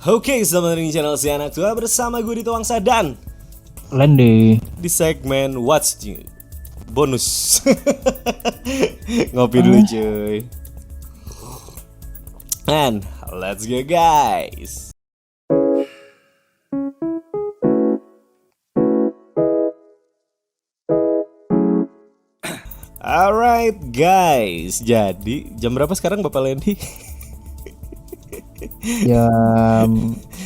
Oke, selamat datang di channel Si Anak Tua bersama gue Dito Wangsa dan Lendi di segmen What's New bonus. Ngopi dulu cuy. And let's go guys. Alright guys, jadi jam berapa sekarang Bapak Lendi? jam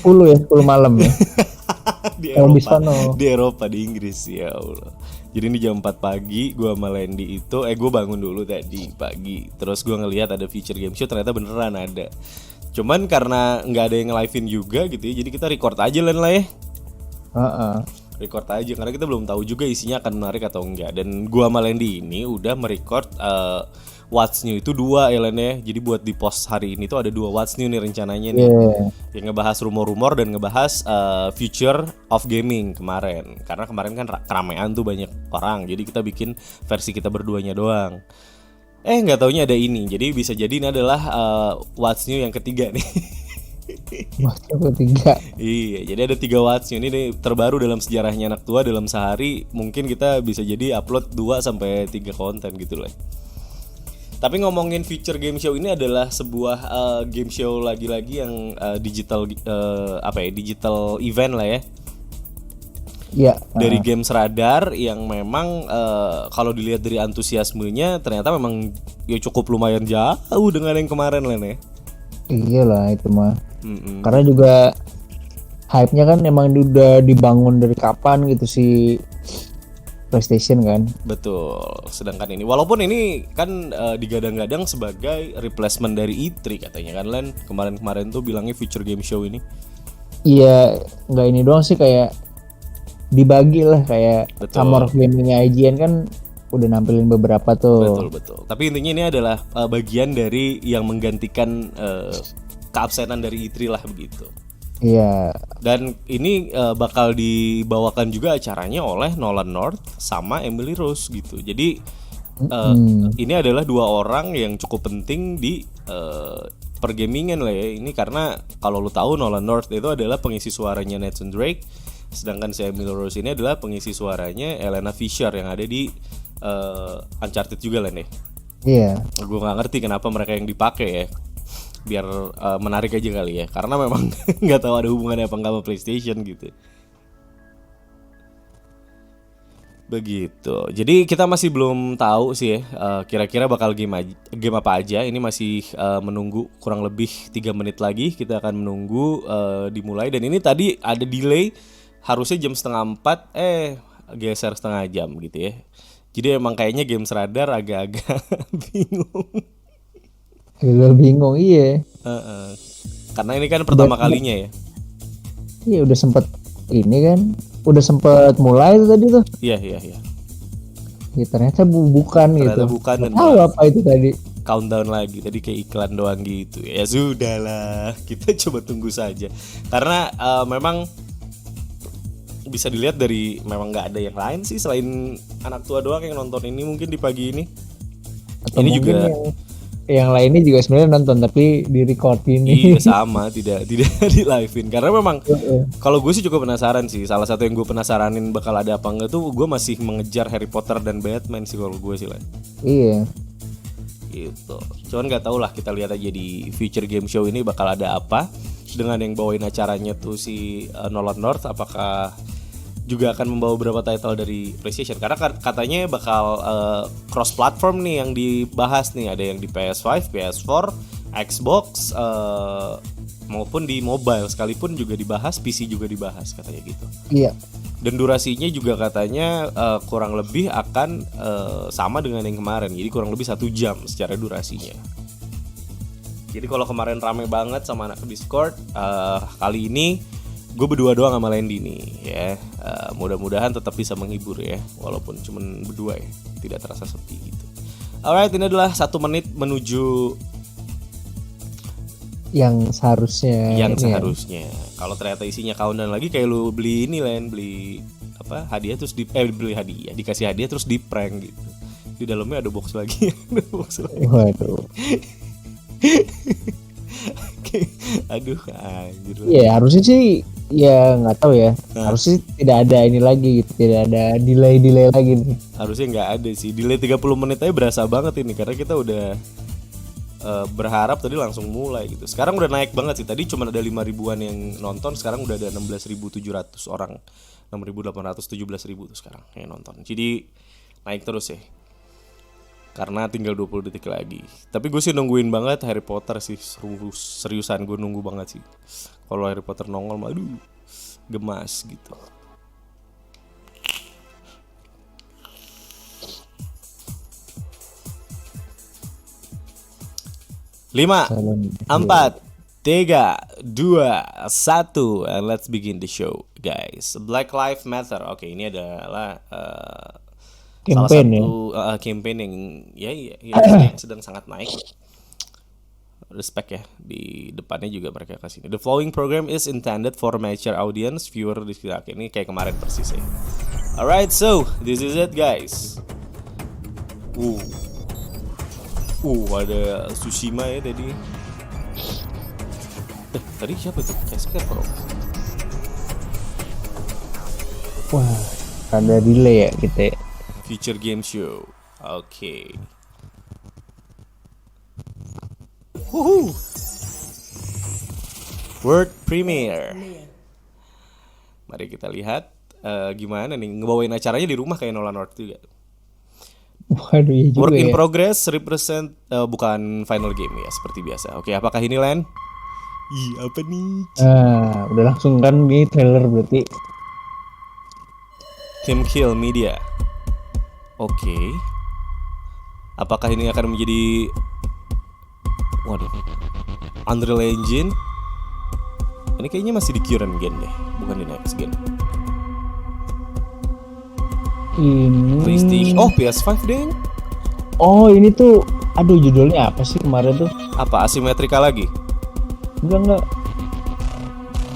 10 ya, 10 malam ya. Di Kalau di Eropa, sono. di Eropa, di Inggris, ya Allah. Jadi ini jam 4 pagi, gue sama Lendi itu, gue bangun dulu tadi pagi. Terus gue ngelihat ada feature game show, ternyata beneran ada. Cuman karena nggak ada yang nge-live-in juga gitu ya, jadi kita record aja lah ya. Record aja, karena kita belum tahu juga isinya akan menarik atau enggak. Dan gue sama Lendi ini udah merecord What's New itu 2 ya Len ya. Jadi buat di post hari ini tuh ada 2 What's New nih rencananya nih. Yang ngebahas rumor-rumor dan ngebahas future of gaming kemarin. Karena kemarin kan keramaian tuh banyak orang. Jadi kita bikin versi kita berduanya doang. Nggak taunya ada ini. Jadi bisa jadi ini adalah What's New yang ketiga nih. What's New ketiga. Iya, jadi ada 3 What's New ini terbaru dalam sejarahnya Anak Tua. Dalam sehari mungkin kita bisa jadi upload 2 sampai 3 konten gitu lah. Tapi ngomongin feature game show ini adalah sebuah game show lagi-lagi yang digital digital event lah ya. Iya. Dari Games Radar yang memang kalau dilihat dari antusiasmenya ternyata memang ya cukup lumayan jauh dengan yang kemarin Len ya. Iyalah itu mah. Karena juga hype-nya kan emang udah dibangun dari kapan gitu sih PlayStation kan. Betul. Sedangkan ini walaupun ini kan digadang-gadang sebagai replacement dari E3 katanya kan Len. Kemarin-kemarin tuh bilangnya future game show ini. Iya, nggak ini doang sih, kayak dibagi lah kayak Summer Gaming-nya IGN kan udah nampilin beberapa tuh. Betul. Tapi intinya ini adalah bagian dari yang menggantikan keabsenan dari E3 lah begitu. Iya. Dan ini bakal dibawakan juga acaranya oleh Nolan North sama Emily Rose gitu. Jadi ini adalah 2 orang yang cukup penting di pergamingan lah ya. Ini karena kalau lu tahu Nolan North itu adalah pengisi suaranya Nathan Drake, sedangkan si Emily Rose ini adalah pengisi suaranya Elena Fisher yang ada di Uncharted juga lah nih. Iya. Gue nggak ngerti kenapa mereka yang dipakai ya. Biar menarik aja kali ya, karena memang nggak tahu ada hubungannya apa nggak sama PlayStation gitu. Begitu. Jadi kita masih belum tahu sih ya kira-kira bakal game apa aja. Ini masih menunggu kurang lebih 3 menit lagi. Kita akan menunggu dimulai. Dan ini tadi ada delay, harusnya jam 3:30 geser setengah jam gitu ya. Jadi emang kayaknya Games Radar agak-agak bingung. Agak bingung, iya. Karena ini kan pertama kalinya ya. Iya, udah sempet ini kan, udah sempet mulai tuh tadi tuh. Iya. Ya, ternyata bukan ternyata gitu. Bukan dan tahu apa itu tadi. Countdown lagi tadi kayak iklan doang gitu. Ya sudahlah, kita coba tunggu saja. Karena memang bisa dilihat dari memang nggak ada yang lain sih selain Anak Tua doang yang nonton ini mungkin di pagi ini. Atau ini juga yang lainnya juga sebenarnya nonton tapi di record ini. Iya sama, tidak di live-in karena memang kalau gue sih cukup penasaran sih. Salah satu yang gue penasaranin bakal ada apa enggak tuh, gue masih mengejar Harry Potter dan Batman sih kalau gue sih lah. Iya. Gitu. Cuman nggak tahu lah, kita lihat aja di future game show ini bakal ada apa dengan yang bawain acaranya tuh si Nolan North. Apakah juga akan membawa beberapa title dari PlayStation, karena katanya bakal cross platform nih yang dibahas nih, ada yang di PS5, PS4, Xbox maupun di mobile sekalipun juga dibahas, PC juga dibahas katanya gitu. Iya. Dan durasinya juga katanya kurang lebih akan sama dengan yang kemarin, jadi kurang lebih 1 jam secara durasinya. Jadi kalau kemarin rame banget sama anak Discord, kali ini gue berdua doang sama Lendi nih ya. Mudah-mudahan tetap bisa menghibur ya, walaupun cuman berdua ya, tidak terasa sepi gitu. Alright, ini adalah 1 menit menuju yang seharusnya. Kalau ternyata isinya countdown lagi, kayak lu beli ini Len, beli apa hadiah terus beli hadiah, dikasih hadiah terus di prank gitu. Di dalamnya ada box lagi. Waduh. Aduh, anjir. Iya, harusnya sih ya nggak tahu ya. Harusnya tidak ada ini lagi gitu, tidak ada delay lagi nih. Harusnya nggak ada sih. Delay 30 menit aja berasa banget ini karena kita udah berharap tadi langsung mulai gitu. Sekarang udah naik banget sih. Tadi cuma ada 5 ribuan yang nonton, sekarang udah ada 16.700 orang. 6.800, 17.000 tuh sekarang yang nonton. Jadi naik terus ya. Karena tinggal 20 detik lagi. Tapi gue sih nungguin banget Harry Potter sih. Seriusan gue nunggu banget sih. Kalau Harry Potter nongol mah aduh gemas gitu. Lima, 4, 3, 2, 1, and let's begin the show, guys. Black Lives Matter. Oke, ini adalah salah satu campaign yang sedang sangat naik. Respect ya, di depannya juga mereka kasih ini. The following program is intended for mature audience, viewer di sekitar. Ini kayak kemarin persis ya. Alright, so this is it, guys. Ada Tsushima ya tadi. Tadi siapa tuh? Casper Pro. Wah, ada delay ya kita. Future Game Show. Oke. Woohoo. World Premiere. Mari kita lihat gimana nih ngebawain acaranya di rumah kayak Nolan North juga. Waduh, ya juga. Work in ya. progress represent bukan final game ya seperti biasa. Oke, apakah ini Len? Ih, apa nih? Udah langsung kan di trailer berarti. Team Kill Media. Oke. Apakah ini akan menjadi Unreal Engine? Ini kayaknya masih di current gen deh, bukan di next gen. Ini PlayStation. Oh, PS5 deh. Oh, ini tuh aduh judulnya apa sih kemarin tuh? Apa asimetrika lagi? Enggak.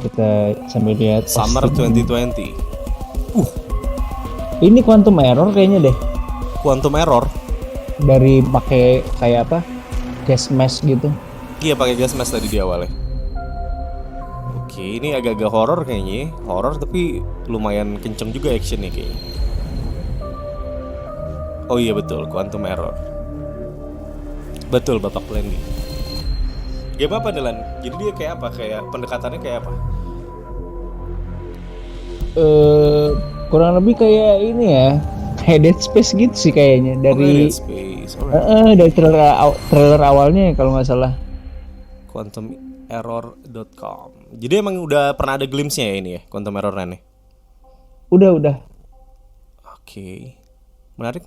Kita sambil lihat Summer 2020. Ini Quantum Error kayaknya deh. Quantum Error. Dari pakai kayak apa? Gas mask gitu. Iya, pakai gas mask tadi di awalnya. Oke, ini agak-agak horor kayaknya. Horor tapi lumayan kenceng juga actionnya kayaknya. Oh iya betul, Quantum Error. Betul Bapak Plandy. Game apa Delan? Jadi dia kayak apa? Kayak pendekatannya kayak apa? Kurang lebih kayak ini ya. Kayak Dead Space gitu sih kayaknya dari Dead Space. Alright. dari trailer awalnya kalau nggak salah. QuantumError.com. Jadi emang udah pernah ada glimpse-nya ya ini ya, Quantum Error nih. Udah. Oke. Menarik.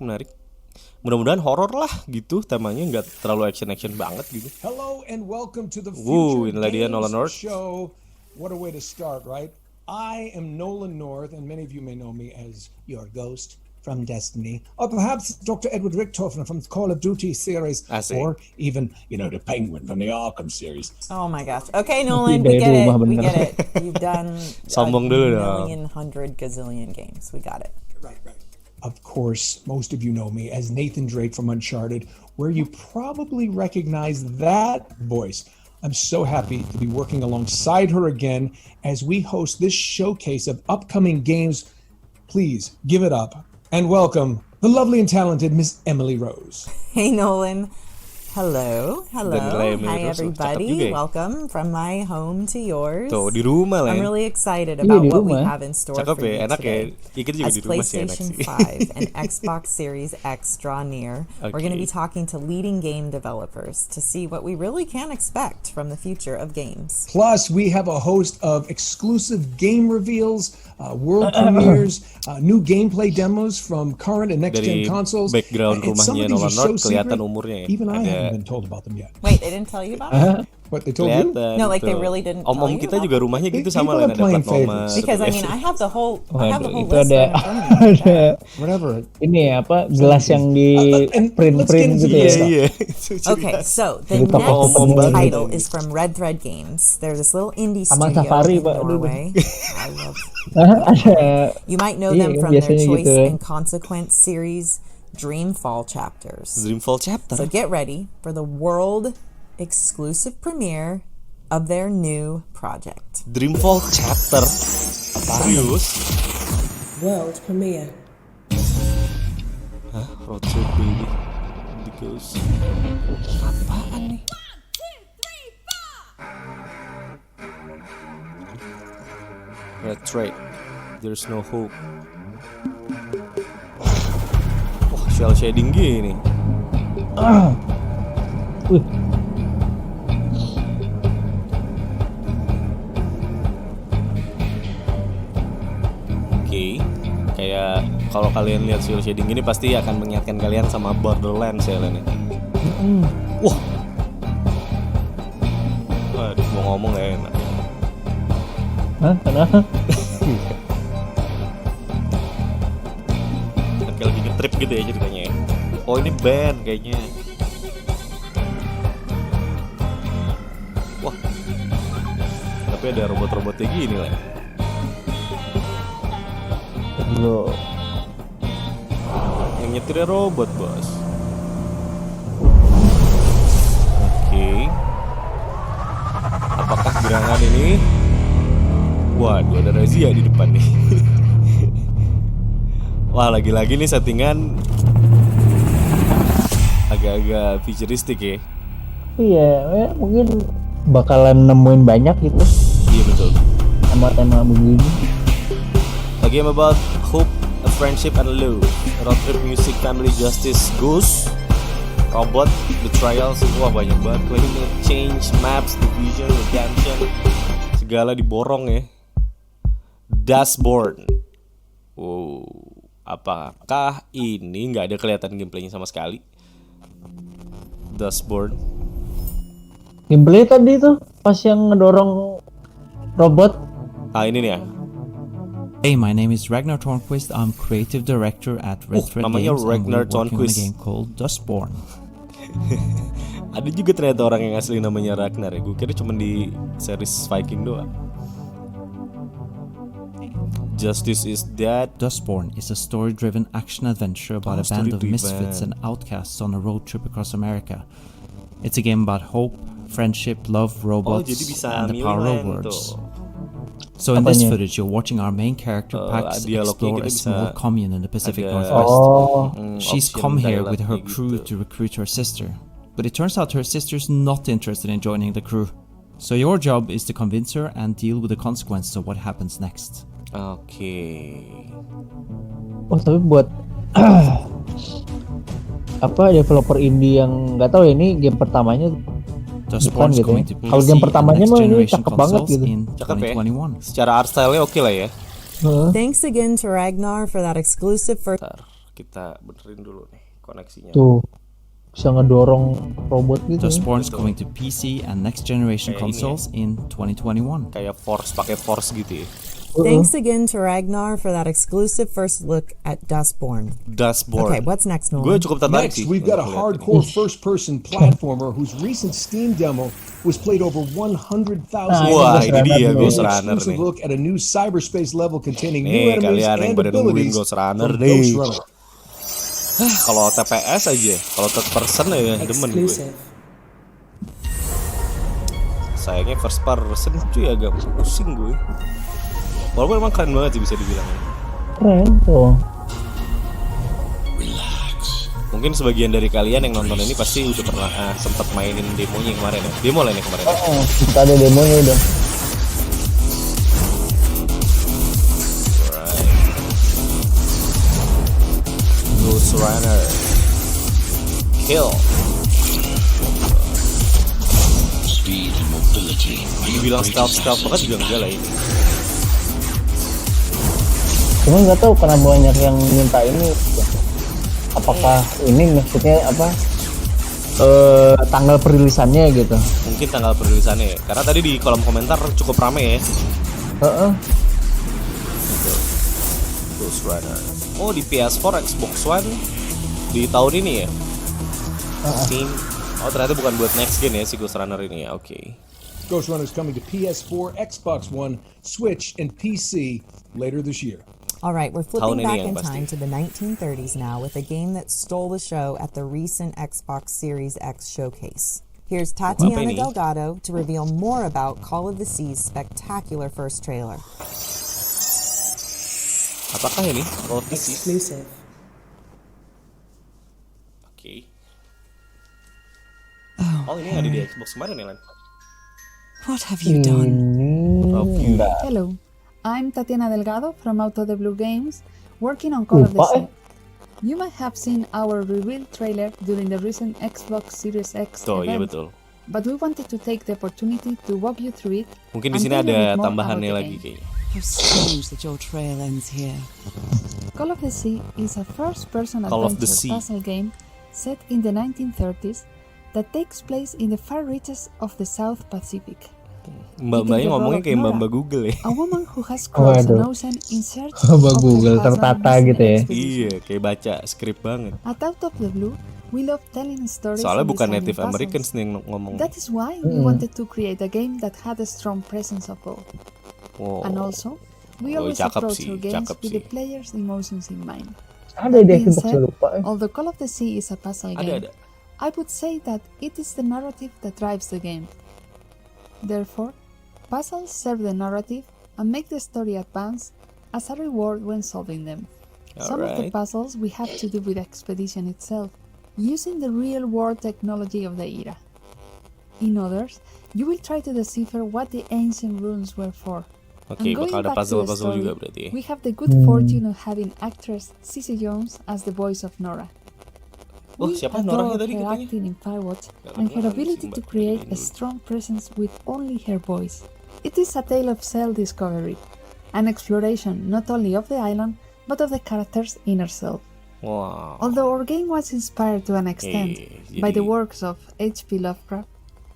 Mudah-mudahan horor lah gitu temanya, nggak terlalu action banget gitu. Hello and welcome to the Future inilah dia Games Nolan North. Show. What a way to start, right? I am Nolan North, and many of you may know me as your ghost from Destiny, or perhaps Dr. Edward Richtofen from the Call of Duty series, or even, the Penguin from the Arkham series. Oh my gosh. Okay, Nolan, we get it. You've done Sombong a dulu dong. million, 100 gazillion games. We got it. Right. Of course, most of you know me as Nathan Drake from Uncharted, where you probably recognize that voice. I'm so happy to be working alongside her again as we host this showcase of upcoming games. Please give it up and welcome the lovely and talented Miss Emily Rose. Hey, Nolan. Hello. Dan Hi, everybody. Welcome from my home to yours. Tuh di rumah lah. I'm really excited about what we have in store Cakep for you enak today. ya. Kita juga As di rumah sih enak PlayStation sih. 5 and Xbox Series X draw near, we're going to be talking to leading game developers to see what we really can expect from the future of games. Plus, we have a host of exclusive game reveals, world premieres, new gameplay demos from current and next-gen consoles. Background and some rumahnya of these Nolan are so North kelihatan secret, umurnya ya. even I Ada haven't been told about them yet. Wait, they didn't tell you about it? What they told you? kelihatan. No, like they tuh. really didn't tell Om-om you kita about juga rumahnya gitu sama People lah, are ada playing plat nomor. favorites. Because I mean, I have the whole Waduh, itu list ada right in front of me. ada Whatever. ini apa gelas yang di and let's print get into gitu this ya. stuff. Okay, so the Jadi toko next omong title banget. is from Red Thread Games. They're this little indie Sama studio Safari, in Pak. Norway. I love. Ada You might know Iya, them from their biasanya Choice gitu. and Consequence series, Dreamfall chapters. Dreamfall chapter. So get ready for the world exclusive premiere of their new project. Dreamfall Chapter. Serius? World premiere. Hah? Road trip baby. The Ghost. Apaan nih? Red Trade. There's no hope. Wah, shell shading gini. Wih, Oke. Kayak kalau kalian lihat shell shading gini pasti akan mengingatkan kalian sama Borderlands ya Len. Wah. Waduh, mau ngomong gak enak. hah? Kenapa? Kayak lagi nge-trip gitu ya ceritanya ya. Oh ini band kayaknya. Wah. Tapi ada robot-robotnya gini lah. Loh, Yang nyetirnya robot bos. Oke. Apakah gerangan ini? Waduh ada razia di depan nih. Wah lagi-lagi nih settingan agak-agak futuristik ya. iya, ya, mungkin bakalan nemuin banyak gitu Iya betul. tema-tema begini. A game about hope, a friendship, and love. Road trip music, family, justice, ghosts, robot, betrayals. Wah banyak banget. Climate change, maps, division, redemption. Segala diborong ya. Dashboard. Wow. Apakah ini nggak ada kelihatan gameplaynya sama sekali? Dashboard. Gameplay tadi tuh pas yang ngedorong robot. Ah ini nih ya. Hey, my name is Ragnar Tornquist. I'm creative director at Red Thread namanya Games, and Ragnar we're working on a Tornquist. game called Dustborn. Ada juga ternyata orang yang asli namanya Ragnar ya. Gue kira cuma di series Viking doang. Justice is Dead. Dustborn is a story-driven action-adventure about a band of misfits and outcasts on a road trip across America. It's a game about hope, friendship, love, robots, jadi bisa and the milih power of main words. tuh. So in this Apanya? footage, you're watching our main character Pax dialognya explore kita a small bisa commune in the Pacific ada- Northwest. Oh, She's option come here with her dialognya crew gitu. to recruit her sister, but it turns out her sister's not interested in joining the crew. So your job is to convince her and deal with the consequences of what happens next. Oke. oh tapi buat apa developer indie yang nggak tahu ya ini game pertamanya Dustborn is gitu going ya. to Kalau PC game and pertamanya next mah ini generation cakep banget consoles gitu. in Cakep ya. 2021. Secara art style-nya oke lah ya. Heeh. Thanks again to Ragnar for that exclusive first. Bentar, kita benerin dulu nih koneksinya. Tuh bisa ngedorong robot gitu ya. Dustborn is going to PC and next generation Kayak ini consoles in 2021. Kayak force, pakai force gitu ya. Thanks again to Ragnar for that exclusive first look at Dustborn. Dashboard. Okay, what's next, Gue Nolan? cukup tertarik Next, sih. we've got a untuk lihat hardcore first-person platformer whose recent Steam demo was played over 100,000 Wah, times. ini dia An Ghost Runner exclusive nih. look at a new cyberspace level containing new Nih, enemies kalian yang and pada nungguin abilities Ghost Runner from nih. Ghost Runner. Kalau TPS aja, kalau third person ya demen gue. Exclusive. Sayangnya first person cuy agak pusing gue. Walaupun emang keren banget sih bisa dibilang. Keren tuh. Mungkin sebagian dari kalian yang nonton ini pasti udah pernah sempat mainin demonya kemarin ya. Demo lah ini kemarin. Ya. Oh, kita ada demonya udah. Alright. Ghost Runner. Kill. Dibilang stealth banget juga enggak lah ini. Cuma nggak tahu karena banyak yang minta ini. Apakah ini maksudnya apa? Tanggal perilisannya gitu. Mungkin tanggal perilisannya ya. Karena tadi di kolom komentar cukup rame ya. Heeh. Ghost Runner. Oh di PS4, Xbox One di tahun ini ya. Steam. Oh ternyata bukan buat next gen ya si Ghost Runner ini ya. Oke. Ghost Runner is coming to PS4, Xbox One, Switch, and PC later this year. All right, we're Tahun flipping ini back yang in pasti. time to the 1930s now with a game that stole the show at the recent Xbox Series X showcase. Here's Apa Tatiana ini? Delgado to reveal more about Call of the Sea's spectacular first trailer. Apakah ini Call of the Sea? Exclusive. Oke. Oh, ini ada di Xbox kemarin ya, Lan? What have you done? Review. Hello, I'm Tatiana Delgado from Auto the Blue Games, working on Call of the Sea. You might have seen our reveal trailer during the recent Xbox Series X Tuh, iya event, betul. but we wanted to take the opportunity to walk you through it. Mungkin di and sini tell you a ada bit more tambahannya about the lagi game. kayaknya. How strange that your trail ends here. Call of the Sea is a first-person Call of the adventure Sea. puzzle game set in the 1930s that takes place in the far reaches of the South Pacific. Mbak-mbaknya ngomongnya kayak mbak-mbak Google ya. A woman who has crossed an Waduh. ocean in search Mbak of Google her husband tertata missing gitu ya. expedition. Iya, kayak baca skrip banget. At Out of the Blue, we love telling stories. Soalnya and bukan designing Native puzzles. Americans nih yang ngomong. That is why we wanted to create a game that had a strong presence of all. Wow. And also, we Oh, always cakep approach sih, our games cakep with the sih. players' emotions in mind. Ada di Being Xbox said, lupa. although Call of the Sea is a puzzle game, Ada. I would say that it is the narrative that drives the game. Therefore, puzzles serve the narrative and make the story advance as a reward when solving them. Some of the Alright. puzzles we have to do with the expedition itself, using the real-world technology of the era. In others, you will try to decipher what the ancient runes were for. Oke, And going bakal ada back to the puzzle-puzzle story, juga berarti ya. we have the good fortune of having actress Cissy Jones as the voice of Nora. Oh, We siapa adore Norahnya tadi her katanya? acting in Firewatch Gak and her kenal ability sih, to Mbak. create a Dulu. strong presence with only her voice. It is a tale of self-discovery, an exploration not only of the island, but of the character's inner self. Wow. Although our game was inspired to an extent by the jadi- works of H.P. Lovecraft,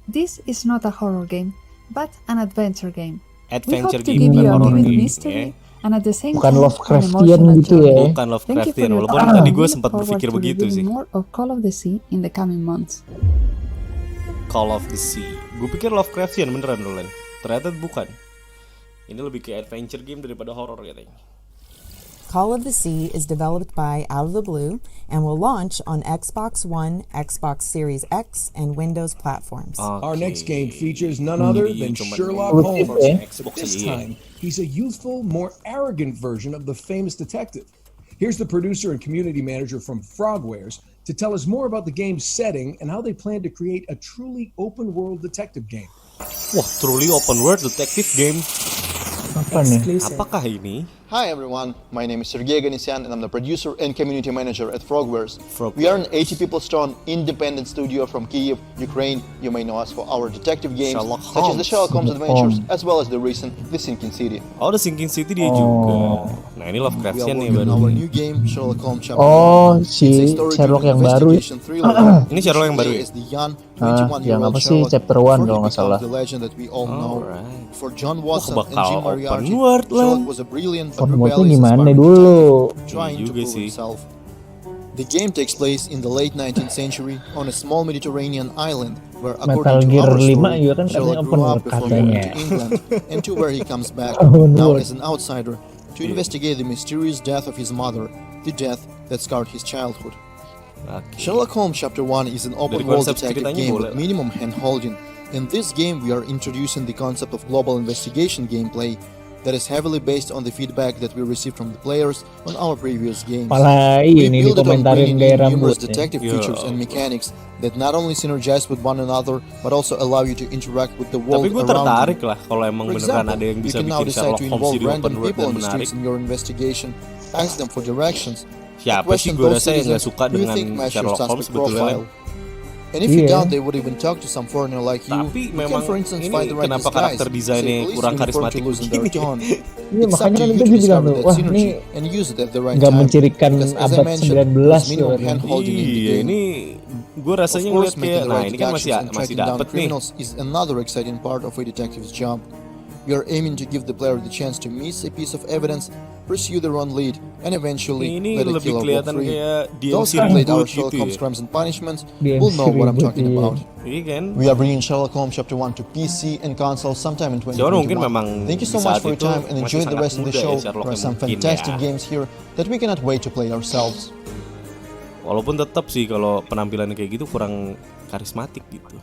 this is not a horror game, but an adventure game. We hope Adventure to game, give bukan you a horror vivid game, mystery ya. and at the same Bukan time Lovecraftian an emotional gitu journey. ya. Bukan Thank you for Lovecraftian, your walaupun time. tadi We gue look sempat forward berpikir to begitu revealing sih. more of Call of the Sea in the coming months. Call of the Sea. Gue pikir Lovecraftian beneran Roland. Ternyata bukan. Ini lebih kayak adventure game daripada horror katanya. Call of the Sea is developed by Out of the Blue and will launch on Xbox One, Xbox Series X, and Windows platforms. Our next game features none other than Cuman Sherlock Eksklusif Holmes. ya. Xbox This aja ya. time, he's a youthful, more arrogant version of the famous detective. Here's the producer and community manager from Frogwares to tell us more about the game's setting and how they plan to create a truly open-world detective game. Wah, truly open world detective game. Apa nih? Exclusive. Apakah ini? Hi everyone, my name is Sergey Ganisyan and I'm the producer and community manager at Frogwares. Frogwares. We are an 80 people strong independent studio from Kyiv, Ukraine. You may know us for our detective games Sherlock such as the Holmes. Sherlock Holmes Sherlock Adventures Holmes. as well as the recent The Sinking City. Oh, The Sinking City dia juga. Nah, ini We are Lovecraftian nih working on baru. our new game Sherlock Holmes Chapter Oh, 1. It's a si story-driven Sherlock yang baru ya. investigation thriller. Ini Sherlock yang baru ya? As the young yang 21-year-old apa sih, Sherlock chapter 1 before he kalau nggak becomes salah. the legend that we all know. Alright. For John Watson and bakal Jim open Moriarty, world, Sherlock Len. was a brilliant but Open world tuh rebellious gimana aspiring dulu? detective trying Iya to juga prove sih. himself. The game takes place in the late 19th century on a small Mediterranean island where, Metal according to Gear our 5 story, juga kan katanya Sherlock open grew up world before katanya. moving to England and to where he comes back Open now world. as an outsider to investigate the mysterious death of his mother, the death that scarred his childhood. Oke. Sherlock Holmes Chapter 1 is an open Dari world konsep detective ceritanya game boleh with lah. minimum hand-holding. In this game, we are introducing the concept of global investigation gameplay that is heavily based on the feedback that we received from the players on our previous games. Malah We ini build it on dikomentarin bringing gaya in numerous rambut ya. detective Ya features and Allah. mechanics that not only synergize with one another, but also allow you to interact with the world Tapi gue around tertarik you. lah kalau emang For beneran example, ada yang you bisa can now bikin decide Sherlock to Holmes involve jadi random open world people dan on the menarik. streets in your investigation, ask them for directions. Siapa question sih gue those rasa yang gak citizens suka who you dengan think match your Sherlock Holmes suspect sebetulnya. profile. And if you Iya. doubt they would even talk to some foreigner like you, Tapi you memang can for instance ini find the right kenapa disguise, karakter desainnya say police kurang uniform karismatik to loosen their begini? tone. Iya It's up makanya to kan you itu to gue bilang discover tuh, that wah synergy ini and use it at the right nggak time. mencirikan Because as I abad mentioned, 19 there's minimum gitu. hand-holding in the Iya, game. ini gue Of rasanya course, ngeliat making kayak, the nah right ini kan deductions and masih tracking down dapet nih. criminals is another exciting part of a detective's job. We are aiming to give the player the chance to miss a piece of evidence, pursue their own lead, and eventually Ini let a lebih killer walk kelihatan free. kayak Those DMC who played our reboot Sherlock gitu Holmes ya. Crimes and Punishments DMC will know what I'm reboot, talking iya. about. Iya kan? We are bringing Sherlock Holmes Chapter 1 to PC and console sometime in Cuman mungkin 2021. memang Thank you so di much saat for your itu time and masih enjoy the sangat rest of the muda ya show. Sherlock There are yang some mungkin fantastic ya. games here that we cannot wait to play ourselves. Walaupun tetap sih kalau penampilannya kayak gitu kurang karismatik gitu.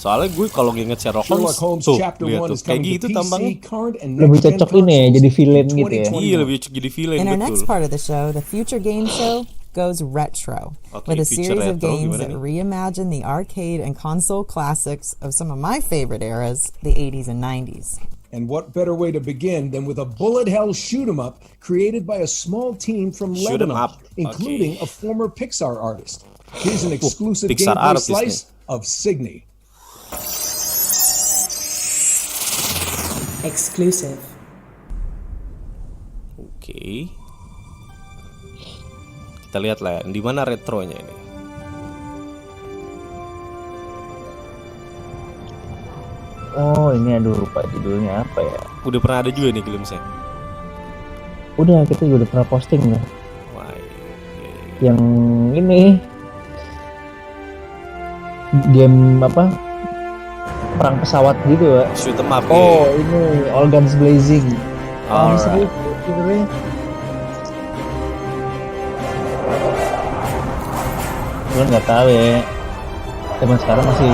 Soalnya gue kalau nginget Sherlock Sherlock Holmes Holmes tuh Chapter lihat 1 tuh is kayak coming gitu to PC, tampangnya. current and Lebih next gen cocok ini ya, consoles jadi villain in gitu ya. 2021. Iya lebih jadi villain In our betul. next part of the show, the Future Game Show goes retro Okay, with a Future series of retro, games gimana that nih? reimagine the arcade and console classics of some of my favorite eras, the 80s and 90s. And what better way to begin than with a bullet hell shoot 'em up created by a small team from Shoot 'em Lebanon, up. including Okay. a former Pixar artist. Here's an exclusive Pixar gameplay artist slice of Signy. Exclusive. Oke. Kita lihat lah di mana retronya ini. Oh ini aduh lupa judulnya apa ya. Udah pernah ada juga nih glimpse-nya. Udah kita juga udah pernah posting lah. Wah, iya. Yang ini game apa perang pesawat gitu ya. Shoot 'em up. Oh ya. ini All Guns Blazing. Oh, Alright. serius judulnya. Gue nggak tahu ya. Zaman sekarang masih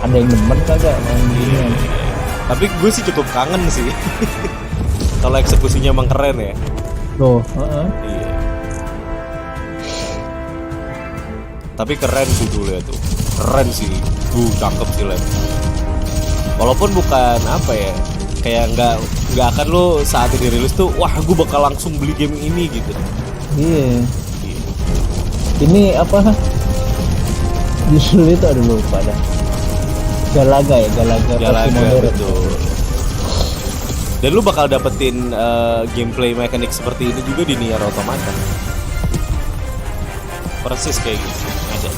ada yang demen kagak main gini. Tapi gue sih cukup kangen sih. Kalau eksekusinya emang keren ya. Loh, Iya. Tapi keren sih dulu ya tuh. Keren sih. Cakep sih Len. Walaupun bukan apa ya, kayak nggak akan lo saat ini rilis tuh, wah gue bakal langsung beli game ini gitu. Iya. Ini apa? Justru itu ada lupa dah. Galaga ya, Galaga Modern betul. Dan lu bakal dapetin gameplay mekanik seperti ini juga di Nier Automata. Persis kayak gitu aja.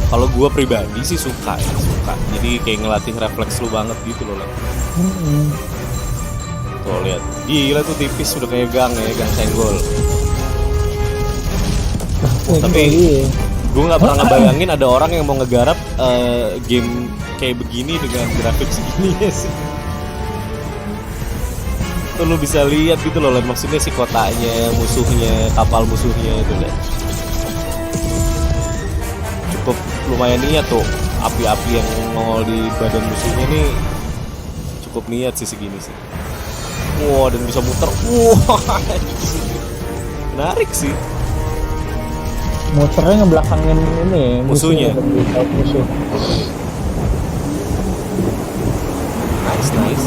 Kalau gua pribadi sih suka. Jadi kayak ngelatih refleks lu banget gitu loh. Tuh lihat, gila tuh tipis udah kayak gang senggol. Tapi gue nggak pernah ngebayangin ada orang yang mau ngegarap game kayak begini dengan grafik segini ya sih. Tuh lu bisa lihat gitu loh, maksudnya si kotanya, musuhnya, kapal musuhnya itu lihat. Cukup lumayan niat tuh, api-api yang nongol di badan musuhnya nih cukup niat sih segini sih. Wow, dan bisa muter. Wah, menarik sih. Muternya ngebelakangin ini Musuhnya. Musuh. Nice.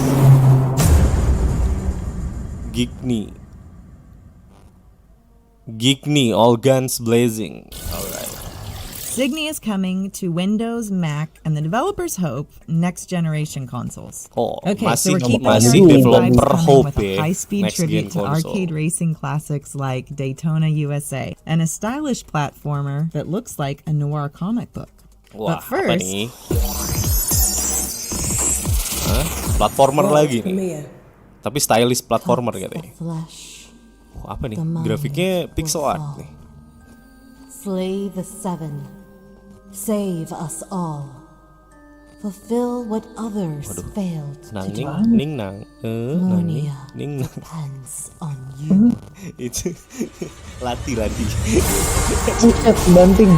Geekney, All Guns Blazing. Alright. Signy is coming to Windows, Mac, and the developers hope next generation consoles. Oh, Okay, masih so we're keeping masih our developer vibes coming hope with a ya. high-speed Next gen tribute to console. arcade racing classics like Daytona USA, and a stylish platformer that looks like a noir comic book. Wah, But first, apa nih? Hah? Platformer World lagi nih. premiere. Tapi stylish platformer katanya. Flesh, Wah, apa nih? The mind Grafiknya pixel will art fall. nih. slay the seven, save us all, fulfill what others failed to Nang do. ning nang. Monia Ning nang. depends on you. Itu lati. Buset, banting.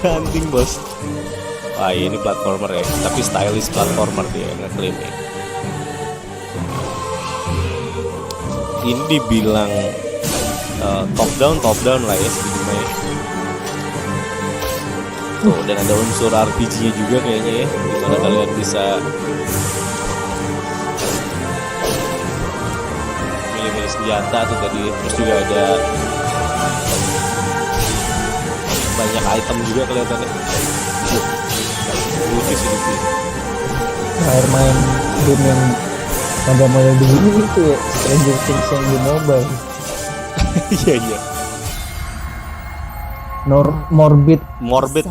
Banting bos. Wah ini platformer ya, tapi stylish platformer dia yang ngeklaim ya. Ini dibilang top down lah ya segini ya. Tuh, dan ada unsur RPG-nya juga kayaknya ya, dimana kalian bisa milih-milih senjata tuh tadi. Terus juga ada banyak item juga kelihatannya. Lucu sih lucu. Terakhir main game yang model begini itu ya Stranger Things yang di mobile. Iya. Morbid.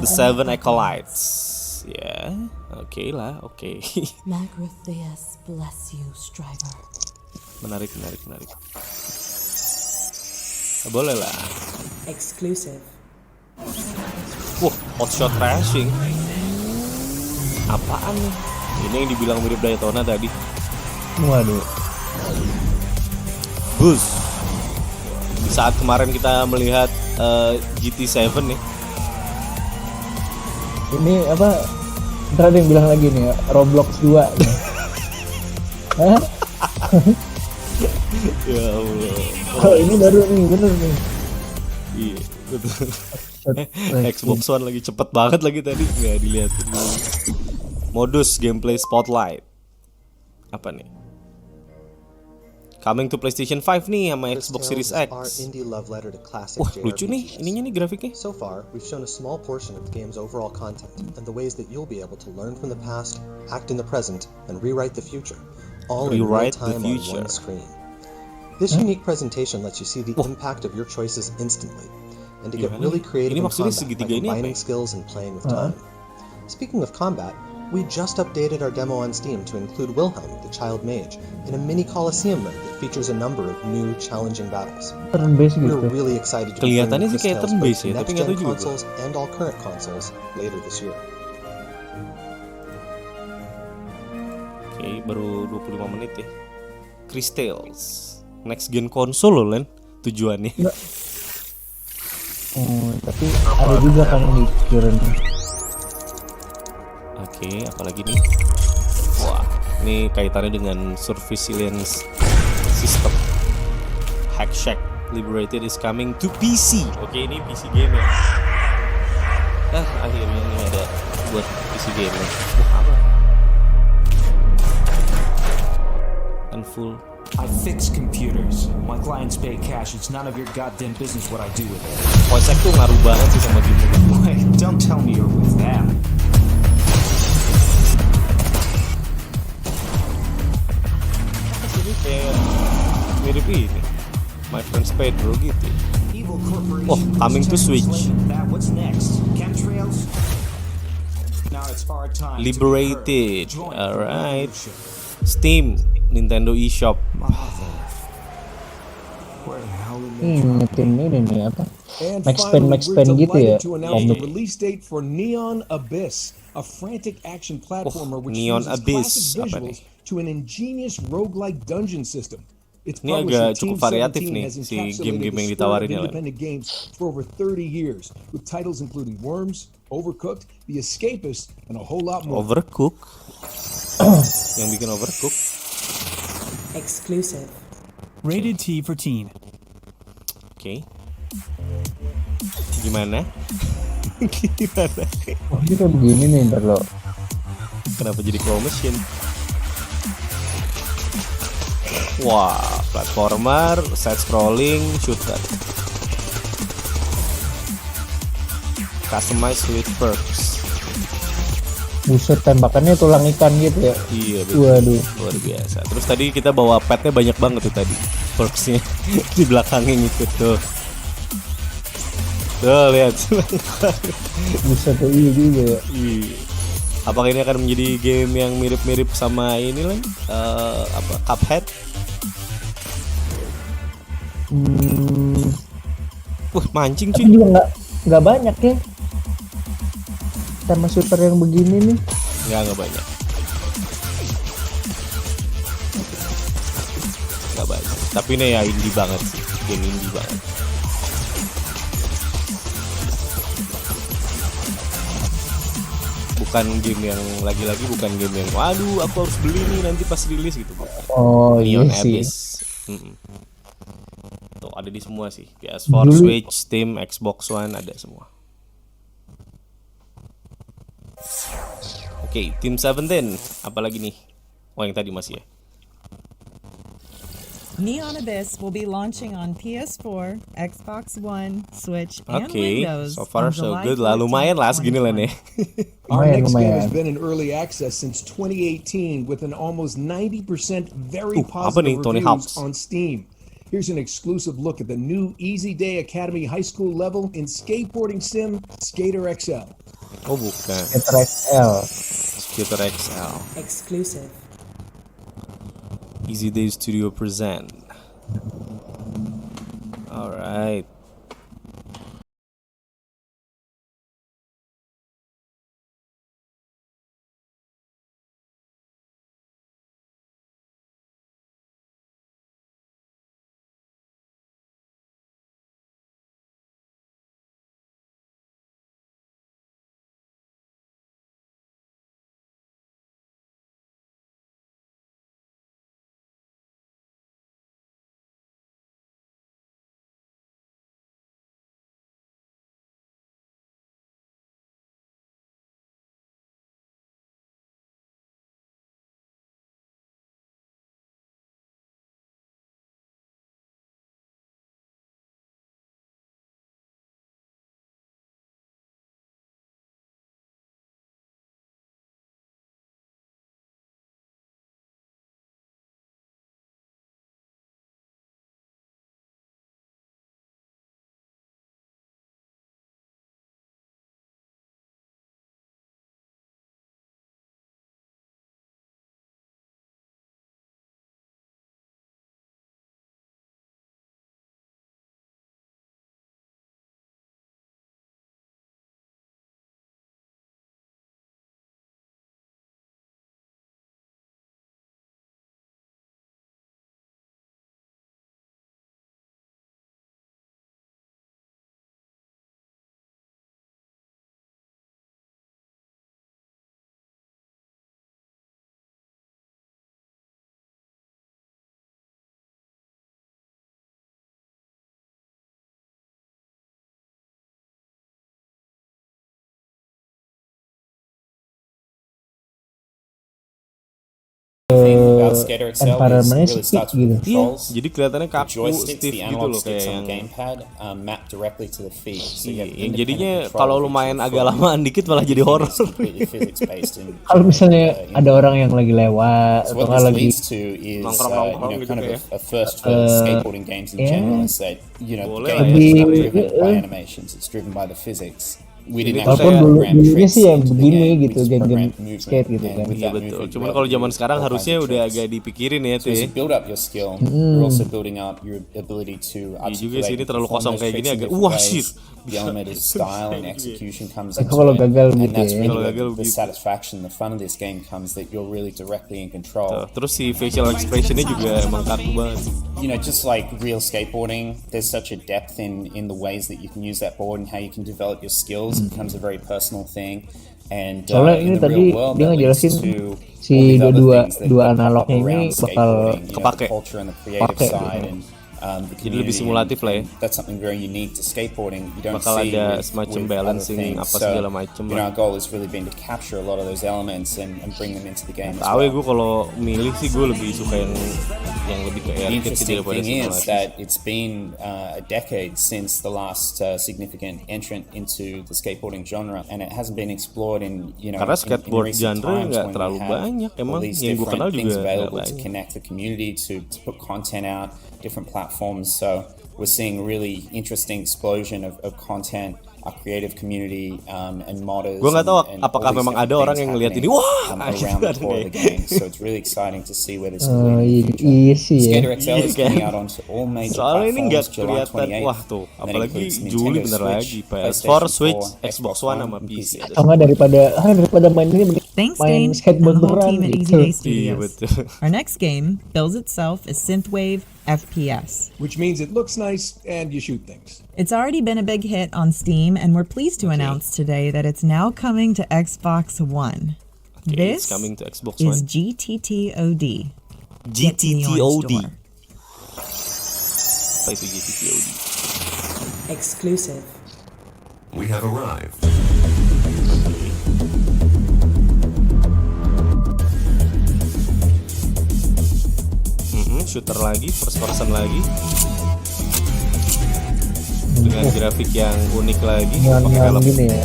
The Seven Acolytes. Ya, oke lah, oke. Magratheus bless you, striver. Menarik. Boleh lah. Exclusive. Wah, hotshot racing. Apaan nih? Ini yang dibilang mirip Daytona tadi. Waduh. Bus. Di saat kemarin kita melihat GT7 nih. Ini apa? Ntar ada yang bilang lagi nih ya, Roblox 2 nih. Hah? Ya Allah. Oh, ini baru nih, bener nih. Iya, betul. Shot Xbox One lagi cepet banget lagi tadi, nggak dilihatin dulu. Modus gameplay spotlight. Apa nih? Coming to PlayStation 5 nih sama Xbox Series X. Wah, lucu nih ininya nih grafiknya. So far, we've shown a small portion of the game's overall content and the ways that you'll be able to learn from the past, act in the present, and rewrite the future, all in real time on one screen. This unique presentation lets you see the impact of your choices instantly, and to get really creative in combat by combining skills and playing with time. Speaking of combat, we just updated our demo on Steam to include Wilhelm, the child mage, in a mini Colosseum mode that features a number of new challenging battles. We're really excited to be bringing this tales both to next-gen consoles and all current consoles later this year. Oke, baru 25 menit ya. Crystals. Next gen konsol loh, Len. Tujuannya. Oh, tapi ada juga kan yang dikirim. Oke, apalagi nih? Wah, ini kaitannya dengan surveillance system. Hack Shack Liberated is coming to PC. Oke, ini PC game ya. Akhirnya nih ada buat PC game ya. Apa? And full. I fix computers. My clients pay cash. It's none of your goddamn business what I do with it. Konsep tuh ngaruh banget sih sama game ini. Wait, don't tell me you're with that. Jadi kayak mirip ini My Friend's Pedro gitu. Oh, coming to Switch. Liberated. Alright. Steam, Nintendo eShop. Ngetin ini nih apa? And Max finally, Payne we're gitu ya. delighted to announce the Komik. release date for Neon Abyss, a frantic action platformer which Neon uses Abyss, classic apa visuals to an ingenious roguelike dungeon system. Its Ini publisher, agak cukup Team variatif 17, nih has si encapsulated game-game the yang spirit ditawarin of ya, Len. independent games for over 30 years, with titles including Worms, Overcooked, The Escapist, and a whole lot more. Overcook. Yang bikin Overcook. Exclusive. Rated T for teen. Oke. Gimana? Gimana? Oh, ini kayak begini nih ntar lo. Kenapa jadi claw machine? Wah, platformer, side scrolling, shooter. Customized with perks. Buset, tembakannya tulang ikan gitu ya. Iya, betul. Waduh. Luar biasa. Terus tadi kita bawa petnya banyak banget tuh tadi. Perksnya di belakangnya gitu tuh. Tuh, lihat. Buset, iya juga ya. Iya. Apakah ini akan menjadi game yang mirip-mirip sama ini lah? Apa? Cuphead? Mancing Tapi cuy. juga nggak banyak ya. Sama shooter yang begini nih. Nggak banyak. Nggak banyak. Tapi ini ya indie banget sih. Game indie banget. Bukan game yang lagi-lagi bukan game yang waduh aku harus beli nih nanti pas rilis gitu. Bukan. Oh Neon iya sih. Abyss. Tuh ada di semua sih. PS4, Switch, Steam, Xbox One ada semua. Oke, Team 17 apalagi nih? Oh yang tadi masih ya. Neon Abyss will be launching on PS4, Xbox One, Switch, and Oke, Windows. so far on so July good lah. Lumayan lah 14th, segini lah nih. Our next game has lumayan. been in early access since 2018 with an almost 90% very apa nih, positive Tony reviews Hawk's? on Steam. Here's an exclusive look at the new Easy Day Academy High School level in skateboarding sim Skater XL. Oh bukan, Skater XL. Skater XL. Exclusive. Easy Day Studio present. Alright. skater itself environment-nya really sepi starts with gitu. controls. Jadi kelihatannya The kaku, joysticks, stiff the gitu analog loh sticks kayak on yang. the gamepad map directly to the feet. So you Iya, have yang independent jadinya control kalau of lu each main foot. agak lamaan dikit malah jadi horor. It's completely physics-based and Kalau misalnya generated, ada orang yang lagi lewat So atau what nggak this lagi leads to is Nongkrong-nongkrong gitu kind of kayak. a first for skateboarding games in yeah. general is that the Boleh game lah ya, is not lebih- driven by animations, it's driven by the physics. We didn't Ini tuh walaupun kayak program dulunya tricks sih ya into the begini game, we gitu just game-game programmed movement, skate gitu and kan. with Iya that betul. movement, Cuman you're kalau able to zaman do sekarang all kinds harusnya of udah tricks. agak dipikirin ya So tuh. as Ya. you build up your skill, you're also building up your ability to Iya juga articulate sih, ini and terlalu perform kosong those kayak tricks gini in agak different wah ways. shit. The element of style and execution comes Tapi into kalau it, gagal and gitu that's ya. really Kalau where gagal the begitu. satisfaction, the fun of this game comes that you're really directly in control. Tuh, terus si facial expressionnya juga emang kaku banget. You know, just like real skateboarding, there's such a depth in the ways that you can use that board and how you can develop your skills. It becomes a very personal thing. And Soalnya in ini the tadi real world, dia that leads ngejelasin to si all these other dua things that dua pop up analognya ini around bakal skateboarding, you know, kepake. the culture and the creative Kepake side, gitu. and the Jadi lebih community, simulatif lah ya. and that's something very unique to skateboarding. You don't Bakal see ada with semacam other balancing things. apa So, segala macem you know, lah. our goal has really been to capture a lot of those elements and bring them into the game as Tahu ya well. gue kalau milih sih gue lebih suka yang lebih ke The arcade sih interesting daripada thing is simulasi. that it's been a decade since the last significant entrant into the skateboarding genre, and it hasn't been explored in Karena skateboard recent genre times nggak when terlalu we have banyak. all Emang these yang gue different kenal things juga nggak available to banyak. connect the community, to put content out, different platforms. So we're seeing a really interesting explosion of content. Our creative community and modders. Gue nggak tahu and apakah all these memang different ada orang things yang ngeliat ini, happening, wah, around the core of the game. So it's really exciting to see where this is Oh, leading in the future. iya sih ya. Skater XL is Iya kan? coming out onto all major Soalnya ini nggak platforms July kelihatan, 28th. wah tuh, That apalagi includes Juli Nintendo bentar Switch, lagi, PS4, PlayStation Switch, 4, Xbox One sama and PC. Atau nggak daripada main ini mending Thanks, main Dane, and skateboard the whole beneran team at Easy gitu. Day Iya Studios. betul. Our next game bills itself as synthwave FPS. Which means it looks nice and you shoot things. It's already been a big hit on Steam, and we're pleased to announce today that it's now coming to Xbox One. Okay, it's This coming to Xbox is One. GTTOD. Get to the orange GTTOD. door. Apa itu GTTOD? Exclusive. We have arrived. Shooter lagi, first person lagi. Dengan grafik yang unik lagi, pakai Neon-neon helm. gini ya.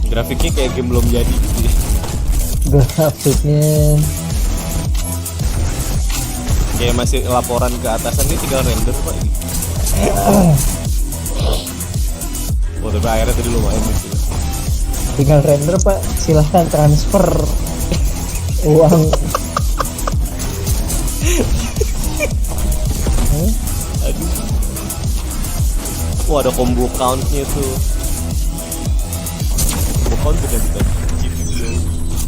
Grafiknya kayak game belum jadi gitu ya. Grafiknya Kayak masih laporan ke atasan ini tinggal render pak. Oh tapi akhirnya tadi lumayan gitu. tinggal render Pak, silahkan transfer uang. Aduh. Wah ada combo countnya tuh. Combo count bukan.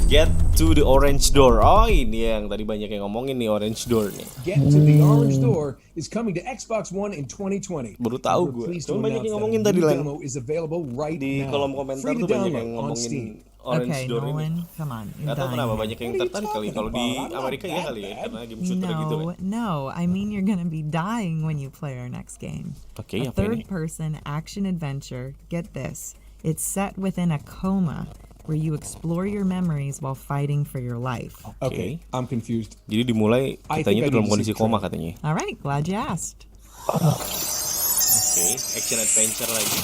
Get to the orange door. Oh ini yang tadi banyak yang ngomongin nih, orange door nih. Get to the Orange Door is coming to Xbox One in 2020. Baru tahu gue. Cuma banyak yang ngomongin tadi lah. Demo is available right Di now. kolom komentar Free to tuh banyak yang download on ngomongin Steam. orange Okay, door Nolan, ini. come on. You're Gak tau dying. kenapa banyak yang tertarik kali. Kalau di Amerika ya kali ya, karena game shooter gitu kan. No, I mean you're gonna be dying when you play our next game. Oke, A apa ini? third-person action adventure. Get this. It's set within a coma where you explore your memories while fighting for your life. Okay, I'm confused. Jadi dimulai I kitanya think tuh I dalam need to kondisi see koma trailer. katanya. All right, glad you asked. Oke, action adventure lagi.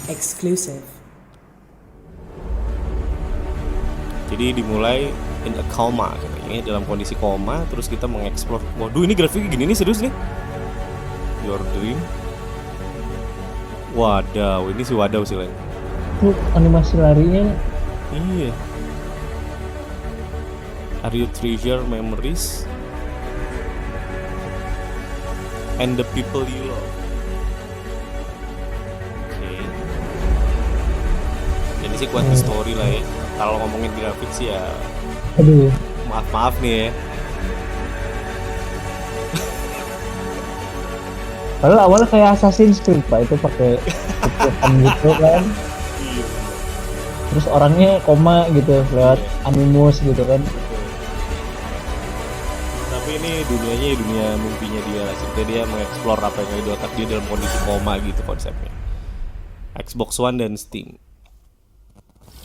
Exclusive. Jadi dimulai in a coma katanya, dalam kondisi koma, terus kita mengeksplor. Waduh, ini grafiknya gini nih, serius nih. Your dream. Wadaw, ini si wadaw sih Len. Tuh animasi larinya Iya. Are you treasure memories and the people you love? Oke. Ini sih kuat story lah ya. Kalau ngomongin grafik sih ya aduh. maaf nih ya. Padahal awalnya kayak Assassin's Creed Pak, itu pakai kekuatan gitu kan. Terus orangnya koma gitu lewat animus gitu kan. Tapi ini dunianya ya dunia mimpinya dia. Seperti dia mengeksplor apa yang ada di otak dia dalam kondisi koma gitu konsepnya. Xbox One dan Steam.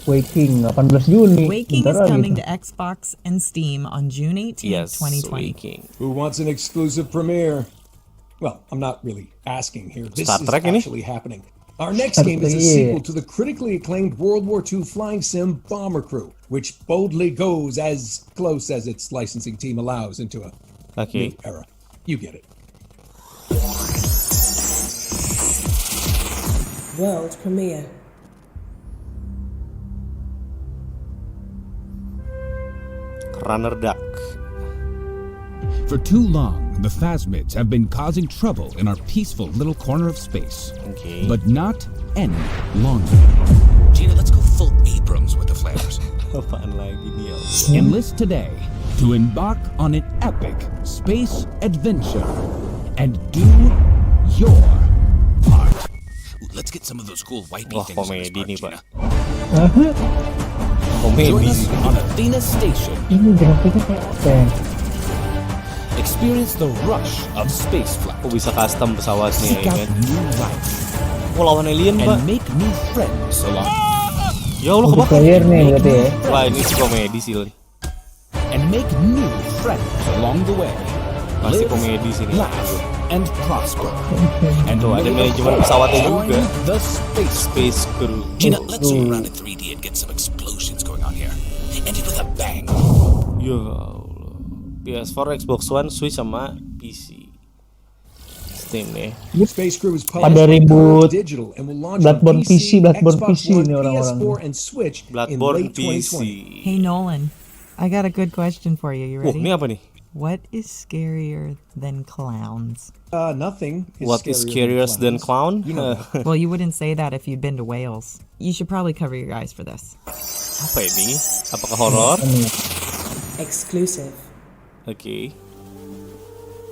Waking 18 Juni. Waking Bentar is lagi coming tuh. to Xbox and Steam on June 18th, 2020. Waking. Who wants an exclusive premiere? Well, I'm not really asking here. This Star is Trek ini? actually happening. Our next game is a sequel to the critically acclaimed World War II flying sim Bomber Crew, which boldly goes as close as its licensing team allows into a new era. You get it. World premiere. Runner Duck. For too long, the Phasmids have been causing trouble in our peaceful little corner of space. Okay. But not any longer. Gina, let's go full Abrams with the flares. Apaan lagi nih ya? Enlist today to embark on an epic space adventure and do your part. Let's get some of those cool wipey Wah, things on this komedi part, nih, Gina. Pak. Join Komedi. us on Athena Station. Ini grafiknya kayak apa ya? Experience the rush of space flight. Kok bisa custom pesawatnya Seek ya out kan? new life Mau lawan alien, Pak. and make new friends along. Ya Allah, Multiplayer nih berarti ya. Wah, ini sih komedi sih. And make new friends along the way. Pasti Live, komedi sih nih. laugh, and prosper. And Tuh, ada may manajemen pesawatnya join juga. the space Space Crew. Gina, let's zoom around in 3D and get some explosions going on here. End it with a bang. Ya Allah. PS4, Xbox One, Switch sama PC. Steam nih. Space Crew is Pada published by ribut Curve Digital and will launch Bloodborne on PC, Bloodborne Xbox PC One, nih orang-orang. PS4, and Switch in Bloodborne late PC. 2020. Hey Nolan, I got a good question for you. You Wah, ready? ini apa nih? What is scarier than clowns? Nothing is What is scarier than clown? You know that. Well, you wouldn't say that if you'd been to Wales. You should probably cover your eyes for this. Apa ini? Apakah horor? Exclusive. Oke.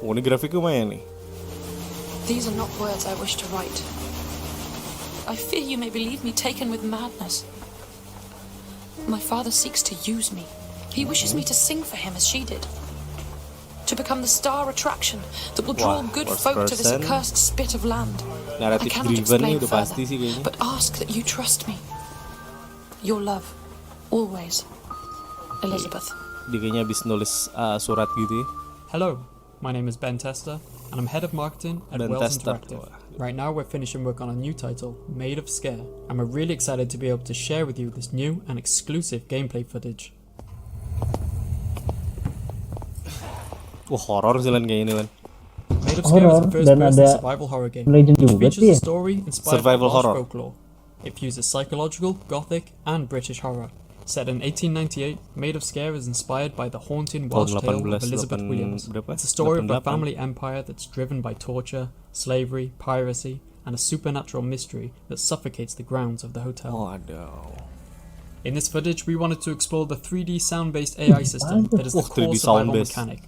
Oh, ini grafiknya lumayan nih. These are not words I wish to write. I fear you may believe me taken with madness. My father seeks to use me. He wishes me to sing for him as she did. To become the star attraction that will draw Wah, good first folk to this person. accursed spit of land. I Narrative cannot driven explain nih udah pasti further, sih kayaknya. but ask that you trust me. Your love, always, Elizabeth. Dia kayaknya habis nulis surat gitu ya. Hello, my name is Ben Tester, and I'm head of marketing at Ben Wells Tester. Interactive. Right now, we're finishing work on a new title, Made of Scare, and we're really excited to be able to share with you this new and exclusive gameplay footage. Wah, horor sih Lan kayak ini Lan. Made of Scare is Horror, a dan first-person ada survival horror game. Legend It juga features sih a ya. story inspired Survival by Welsh horror. folklore. It fuses psychological, gothic, and British horror. Set in 1898, Made of Scare is inspired by the haunting Welsh tale of Elizabeth Williams. It's a story of a family empire that's driven by torture, slavery, piracy, and a supernatural mystery that suffocates the grounds of the hotel. Waduh. In this footage, we wanted to explore the 3D sound-based AI system that is the Oh, core 3D survival sound-based. mechanic.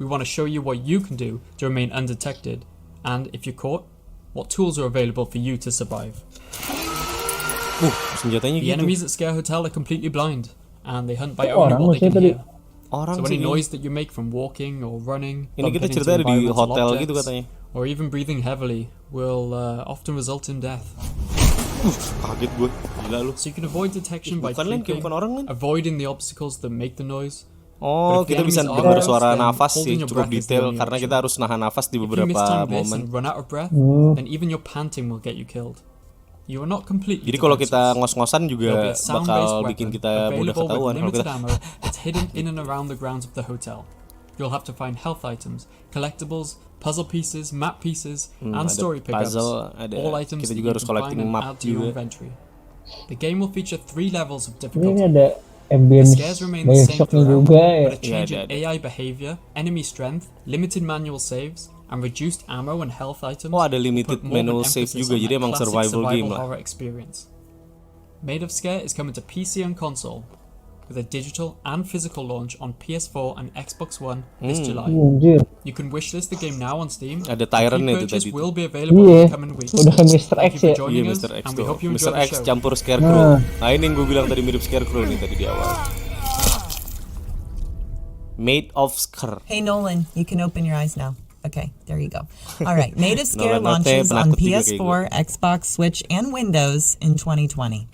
We want to show you what you can do to remain undetected, and if you're caught, what tools are available for you to survive. Senjatanya The gitu. enemies at Scare Hotel are completely blind, and they hunt by Oh, only orang what they can maksudnya hear. Orang So sih any ini. noise that you make from walking or running, Ini kita bumping cerita into di environmental hotel objects, gitu katanya. or even breathing heavily will often result in death. Kaget gue. Gila lu. So you can avoid detection by Bukan Lan, kayak thinking, bukan orang Lan. avoiding the obstacles that make the noise. Oh, But if the kita bisa enemies are dengar close, suara then nafas holding sih, your cukup breath is the detail only karena option. kita harus nahan nafas di If you beberapa mistime this momen. and run out of breath, then even your panting will get you killed. You are not completely Jadi kalau kita defenseless. ngos-ngosan There'll be juga a sound-based bakal weapon bikin kita mudah available with ketahuan kalau limited kita. ammo that's hidden in and around the grounds of the hotel. You'll have to find health items, collectibles, puzzle pieces, map pieces, and ada story pickups. puzzle, ada- All items kita that juga you harus can collecting find and map add to your juga. inventory. The game will feature 3 levels of Ini difficulty. ada The ambience scares remain the same Bioshocknya throughout, juga ya. but a change Yeah, in AI behavior, enemy strength, limited manual saves, and reduced ammo and health items. Oh, ada will limited put more of an manual save emphasis juga, on jadi that emang classic survival game lah. horror experience. Made of Scare is coming to PC and console, with a digital and physical launch on PS4 and Xbox One this July. Anjir. You can wishlist the game now on Steam. Ada Tyrant itu Purchase tadi. will be available Iya. in the coming weeks. Udah kayak Mr. Thank X you for ya. joining Iya, us, Mr. X and we tuh. hope you enjoy Mr. the X show. campur Scarecrow. Nah, ini yang gue bilang tadi mirip Scarecrow nih tadi di awal. Made of Scare. Hey Nolan, you can open your eyes now. Okay, there you go. All right, Made of Scare Nolan Norte launches on penakut juga kayak PS4, Xbox, Switch, and Windows in 2020.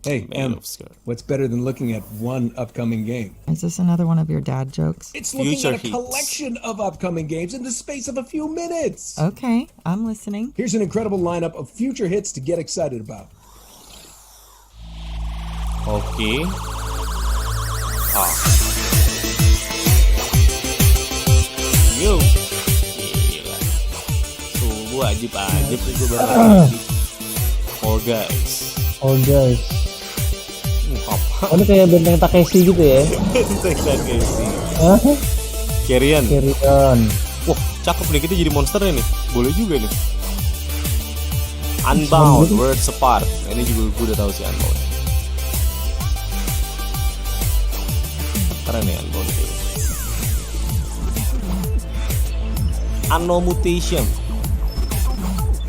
Hey, Em, what's better than looking at one upcoming game? Is this another one of your dad jokes? It's looking at a collection of upcoming games in the space of a few minutes. Okay, I'm listening. Here's an incredible lineup of future hits to get excited about. Oke. Yo. Gila. Sungguh ajib-ajib nih gue baru tadi. Fall Guys. Oh guys. Apa? Oh, ini kayak benteng Takeshi gitu ya? Benteng Takeshi. Hah? Carrion. Carrion. Wah, cakep nih, kita jadi monsternya nih. Boleh juga nih. Unbound, Worlds Apart. Nah, ini juga gue udah tahu sih Unbound. Keren ya Unbound itu. Anno Mutation.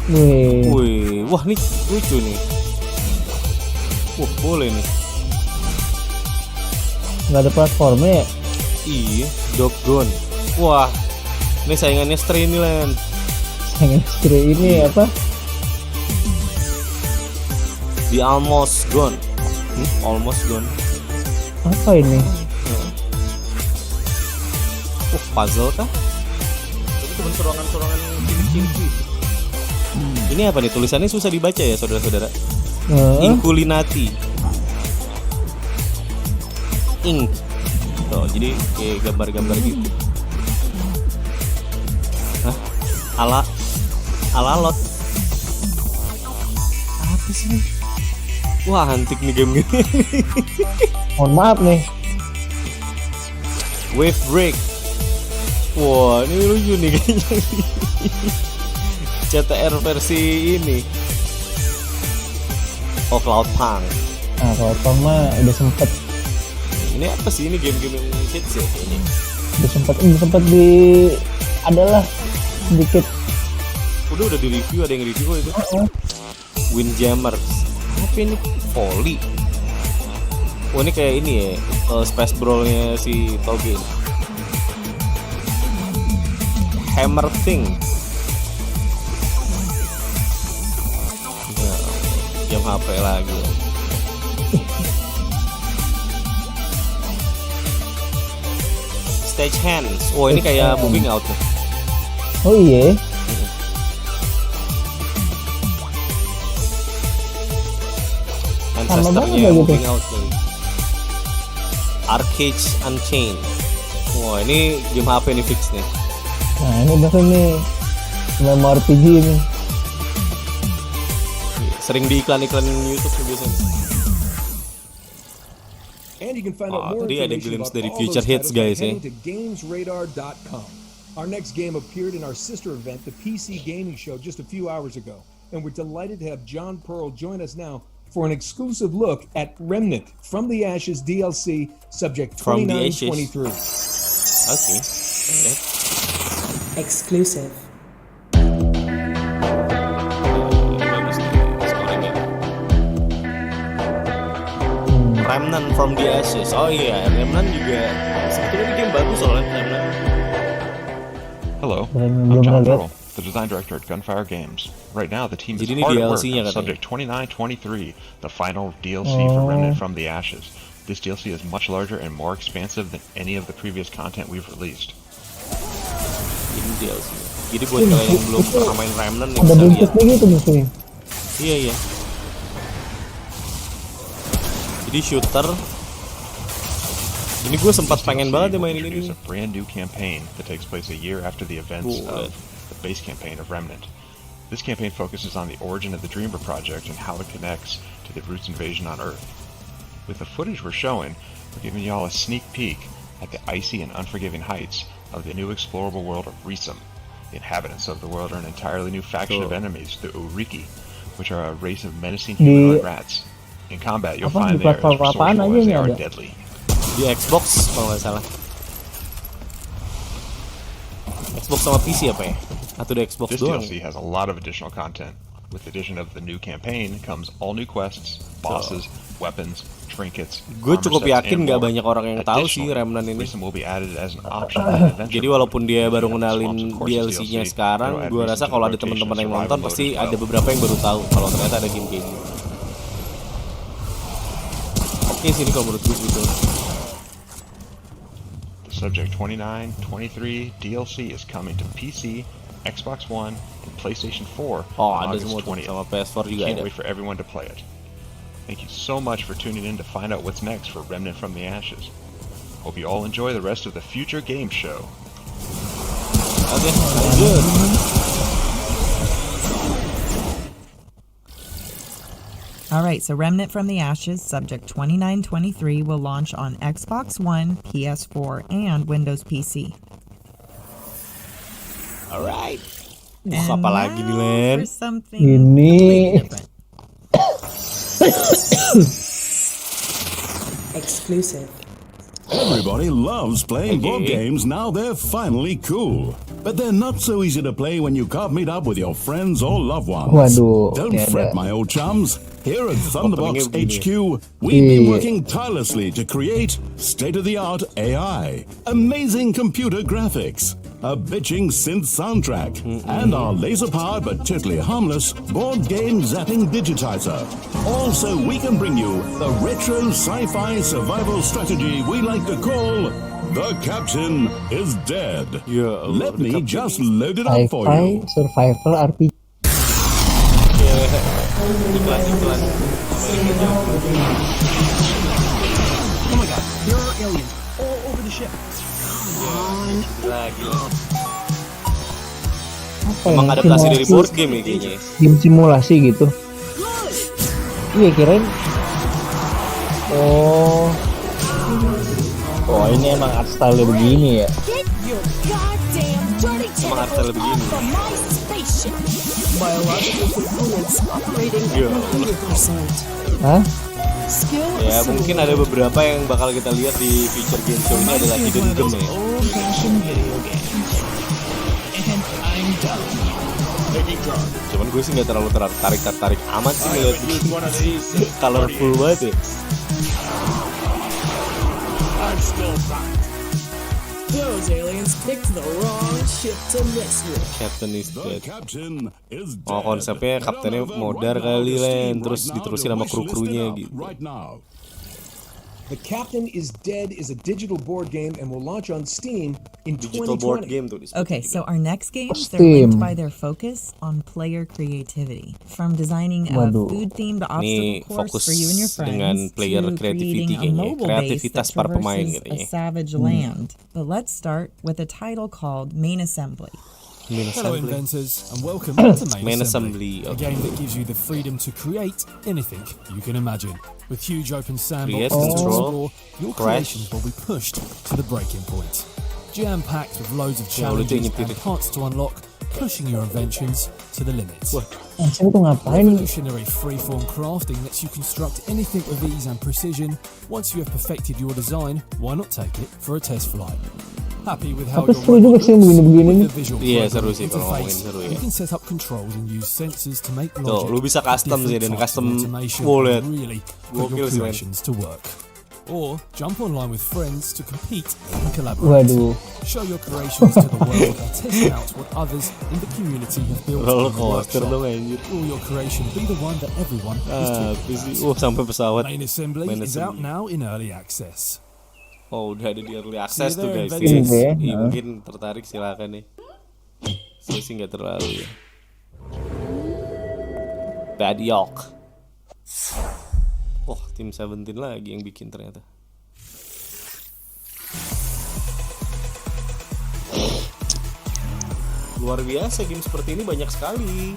Wih, wah nih lucu nih. Wah, boleh nih. Nggak ada platformnya ya? Iya, Doggone. Wah, ini saingannya Stray Land. Saingan Stray ini apa? The Almost Gone. Almost Gone. Apa ini? Puzzle kah? Itu cuma sorongan-sorongan cilik-cilik. Ini apa nih, tulisannya susah dibaca ya saudara-saudara. Inkulinati. Ink. Tuh, jadi kayak gambar-gambar gitu. Hah? Alalot. Apa sih ini? Wah, antik nih game gini. Mohon maaf nih. Wave Break. Wah, ini lucu nih kayaknya. CTR versi ini. Oh, Cloudpunk. Nah, Cloudpunk mah udah sempet. Ini apa sih, ini game-game yang hits ya kayaknya. Udah sempet di adalah sedikit. Udah di review, ada yang review itu. Windjammers. Apa ini? Volley. Oh, ini kayak ini ya, Space Brawl-nya si Toge. Hammer Thing. Ya, jam HP lagi. Stage Hands. Oh, ini kayak moving out nih. Oh iya. Ancestor-nya moving out nih. Arcade Unchained. Wah, ini game HP nih fix nih. Nah, ini bahkan nih MMORPG nih. Sering di iklan-iklan YouTube biasanya. And you can find out more tadi ada information glimpse about dari all Future those Hits titles by guys ya. heading to gamesradar.com. Our next game appeared in our sister event, the PC Gaming Show, just a few hours ago. And we're delighted to have John Pearl join us now for an exclusive look at Remnant From the Ashes DLC, subject 2923. Okay. Exclusive. Remnant From the Ashes. Oh iya, Remnant juga sebetulnya game bagus soalnya Remnant. Hello, I'm John Pearl, the design director at Gunfire Games. Right now, the team is hard at work on Subject 2923, the final DLC for Remnant From the Ashes. This DLC is much larger and more expansive than any of the previous content we've released. Ini DLC. Jadi buat kalian yang belum pernah main Remnant nih, ada bentuknya gitu mestinya. Iya. Jadi shooter. Ini gue sempat pengen banget ya mainin ini. A brand new campaign that takes place a year after the events of the base campaign of Remnant. This campaign focuses on the origin of the Dreamer project and how it connects to the Roots invasion on Earth. With the footage we're showing, we're giving y'all a sneak peek at the icy and unforgiving heights of the new explorable world of Risum. The inhabitants of the world are an entirely new faction of enemies, the Uriki, which are a race of menacing humanoid rats. In combat, you'll find they are as resourceful as they are deadly. Di Xbox kalau nggak salah. Xbox sama PC apa ya? Atau di Xbox doang? This DLC has a lot of additional content. With the addition of the new campaign comes all new quests, bosses, weapons, trinkets. Gue cukup yakin nggak banyak orang yang tahu sih Remnant ini. Jadi walaupun dia baru ngenalin DLC-nya sekarang, gue rasa kalau ada teman-teman yang nonton pasti ada beberapa yang baru tahu kalau ternyata ada game-game. oke sih ini kalau menurut gue gitu. The Subject 2923 DLC is coming to PC, Xbox One, and PlayStation 4 on ada August semua tuh 20th. sama PS4 juga Can't ada. wait for everyone to play it. Thank you so much for tuning in to find out what's next for Remnant from the Ashes. Hope you all enjoy the rest of the future game show. Oke, lanjut. Alright, so Remnant from the Ashes, Subject 2923 will launch on Xbox One, PS4, and Windows PC. Alright. And Apa lagi nih, Len? for something Ini Exclusive. Everybody loves playing board games, now they're finally cool. But they're not so easy to play when you can't meet up with your friends or loved ones. Waduh, Don't ya fret, ada. my old chums. Here at Thunderbox begini. HQ, we've been Iya. working tirelessly to create state-of-the-art AI, amazing computer graphics, a bitching synth soundtrack, and our laser-powered but totally harmless board game zapping digitizer. Also, we can bring you the retro sci-fi survival strategy we like to call The Captain is Dead. Ya Allah, Let me just load it up for sci-fi you. survival RPG. Iklan. Oh my god, there are aliens all over the ship. Lagi. Apa Emang ya? adaptasi dari Simulasi- board game ya kayaknya. Game simulasi gitu. Iya kirain. Oh ini emang art style begini ya. Emang art style begini. Biological components operating Ya at Allah. 100%. Hah? Skill Ya mungkin ada beberapa yang bakal kita lihat di feature game show ini adalah hidden gem ya. Old-fashioned video game. And I'm done. Taking charge. Cuman gue sih nggak terlalu tertarik amat sih ngeliat colorful banget ya. I'm still fine. Those aliens picked the wrong ship to mess with. Captain is dead. Captain is dead. Oh konsepnya kaptennya modar kali Len, terus diterusin sama kru-krunya gitu. Right now. The Captain is Dead is a digital board game and will launch on Steam in Digital board 2020. game tuh. Okay, so our next games, they're Steam. linked by their focus on player creativity. From designing a Waduh. food-themed Ini obstacle course fokus for you and your dengan friends player to creativity creating a kayaknya, mobile base kreativitas that para pemain traverses kayaknya. a savage land. But let's start with a title called Main Assembly. Main Hello assembly. inventors and welcome to Main Main assembly, Assembly, a okay. game that gives you the freedom to create anything you can imagine. With huge open Create, sandboxes to control, explore, your crash. creations will be pushed to the breaking point. Jam-packed with loads of Ya, lu tuh challenges nyetir. and parts to unlock, pushing your inventions to the limits. Saya tuh ngapain? Revolutionary freeform crafting lets you construct anything with ease and precision. Once you have perfected your design, why not take it for a test flight? Happy with how Tapi your seru juga robot sih looks? begini-begini nih. With the visual Iya, program seru sih kalau ngomongin interface, seru ya. You can set up controls and use sensors to make Tuh, logic. lu bisa custom sih, dan different types of custom automation full and ya. really put Gokil your sih, men. creations to work. Or jump online with friends to compete and collaborate. Waduh. Show your creations to the world and test out what others in the community have built Roller in the coaster workshop. dong anjir. Will your creation be the one that everyone is Ah, talking sih. Sampai pesawat. Main Assembly Main is out assembly. now in early access. Oh udah ada di early access See you tuh there, guys. inventors. Iya, Iya. mungkin tertarik silakan nih. Saya sih nggak terlalu ya. Bad York. Oh tim 17 lagi yang bikin ternyata. Luar biasa game seperti ini banyak sekali.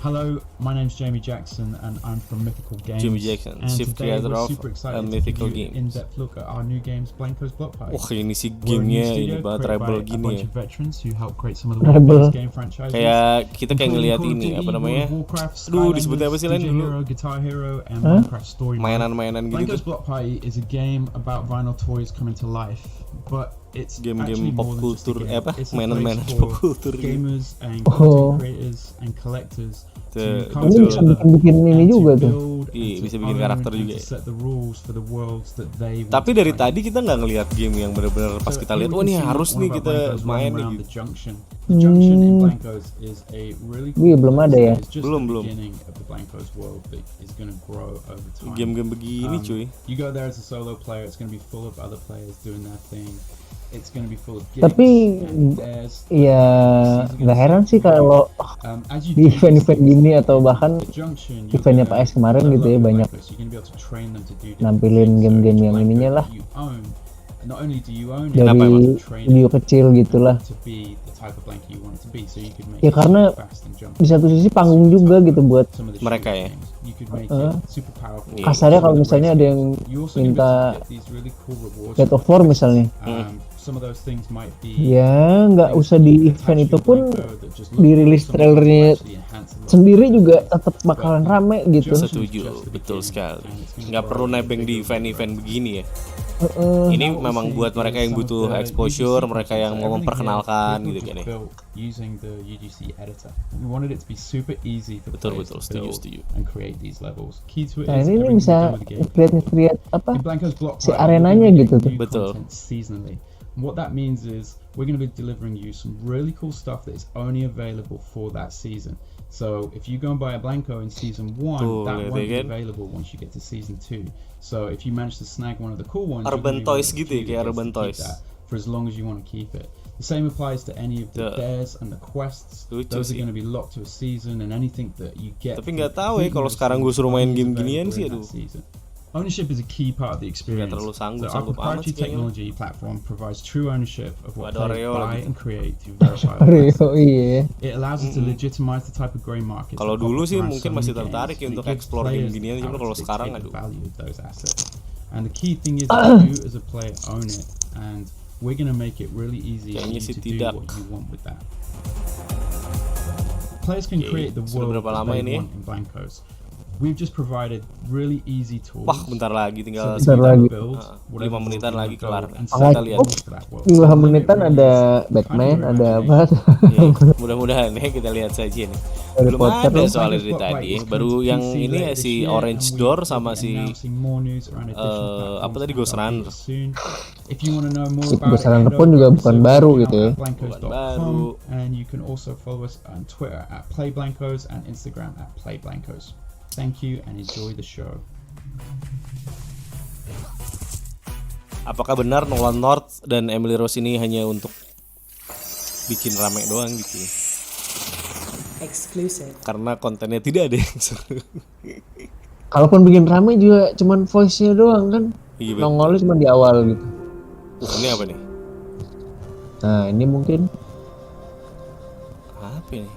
Hello, my name's Jamie Jackson and I'm from Mythical Games. Jamie Jackson, and chief today creator we're of super excited to Mythical give you an Games. in-depth look at our new games, Blanco's Block Party. Wah ini sih We're a new gamenya studio ini banget created by rebel a gini bunch ya. of veterans who helped create some of the Rebel. world's game franchises. Kayak kita kayak including ngeliat Call of ini Duty, apa namanya? World of Warcraft, Aduh Skylanders, disebutnya apa sih lain DJ dulu? Hero, Guitar Hero, and Huh? Minecraft Story Mode. Mainan-mainan gitu Blanco's tuh. Block Party is a game about vinyl toys coming to life, but it's Game-game actually pop more than just a culture, game. apa? It's a Mainan-mainan place pop for culture gitu. gamers and Oh. content creators and collectors Ini bisa bikin ini juga tuh. Iya, bisa bikin karakter juga. Tapi dari tadi kita nggak ngelihat game yang benar-benar pas kita lihat, nih harus nih kita main nih. Iya, belum ada ya. Belum. Game-game begini cuy. You go there as a solo player, it's going to be full of other players doing their thing. It's going to be full of gigs. Tapi ya nggak heran sih kalau di event-event gini atau bahkan eventnya Pak S kemarin gitu ya banyak nampilin game-game yang ininya lah dari video kecil gitulah. Ya karena di satu sisi panggung juga gitu buat mereka ya. Kasarnya kalau misalnya ada yang minta God of War misalnya, ya nggak usah di event itu pun dirilis trailernya sendiri juga tetap bakalan rame gitu. Setuju, betul sekali. Nggak perlu nebeng di event-event begini ya. Ini memang buat mereka yang butuh exposure, mereka yang mau memperkenalkan gitu kan ya. Betul, setuju. Nah ini bisa create apa si arenanya gitu tuh. Betul. What that means is we're going to be delivering you some really cool stuff that is only available for that season. So if you go and buy a Blanco in season 1, that won't be available once you get to season 2. So if you manage to snag one of the cool ones, Urban Toys gitu ya, kayak Urban Toys. For as long as you want to keep it. The same applies to any of the dares and the quests. Those are going to be locked to a season, and anything that you get. Tapi nggak tahu ya kalau sekarang gue suruh main game ginian sih, aduh. Ownership is a key part of the experience. So our proprietary technology platform provides true ownership of what players buy and create through verified assets. It allows us to legitimize the type of grey market. Kalau dulu sih mungkin masih tertarik ya untuk explore game ginian, cuma kalau sekarang aduh. And the key thing is that you as a player own it, and we're gonna make it really easy for you to do what you want with that. Players can create the world that they want in Blancos. We've just provided really easy tools. Wah, bentar lagi tinggal 5 menitan lagi kelar. Kita lihat. 5 menitan ada Batman, ada apa? Mudah-mudahan ya kita lihat saja nih. Belum ada soalnya dari tadi. Baru yang ini si Orange Door sama si apa tadi Ghost Runner. Ghost Runner pun juga bukan baru gitu ya. Bukan baru. And you can also follow us on Twitter @playblancos and Instagram @playblancos. Thank you and enjoy the show. Apakah benar Nolan North dan Emily Rose ini hanya untuk bikin rame doang gitu? Exclusive. Karena kontennya tidak ada yang seru. Kalaupun bikin rame juga cuman voice-nya doang kan. Iya, nongolnya cuma di awal gitu. Ini apa nih? Nah, ini mungkin apa ini?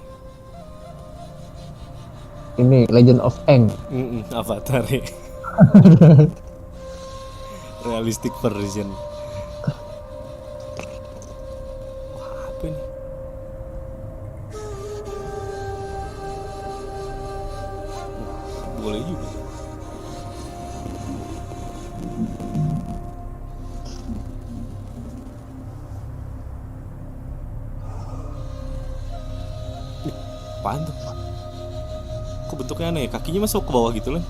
Ini Legend of Aang. Avatar ya. Realistic version. Wah, apa ini? Boleh juga. Apaan tuh? Kok bentuknya aneh? Kakinya masuk ke bawah gitu lah.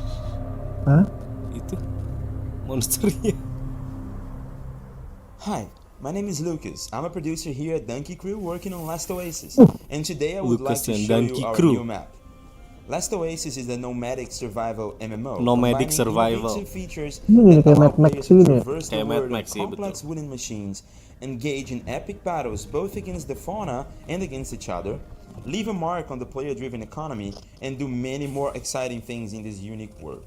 Hah? Itu monsternya. Hi, my name is Lucas. I'm a producer here at Donkey Crew working on Last Oasis. And today I would like to show you our new map. Last Oasis is a nomadic survival MMO. Nomadic survival. Features ini kayak Mad Max ini. Kayak Mad Max sih, complex wooden machines, engage in epic battles both against the fauna and against each other. Leave a mark on the player-driven economy, and do many more exciting things in this unique world.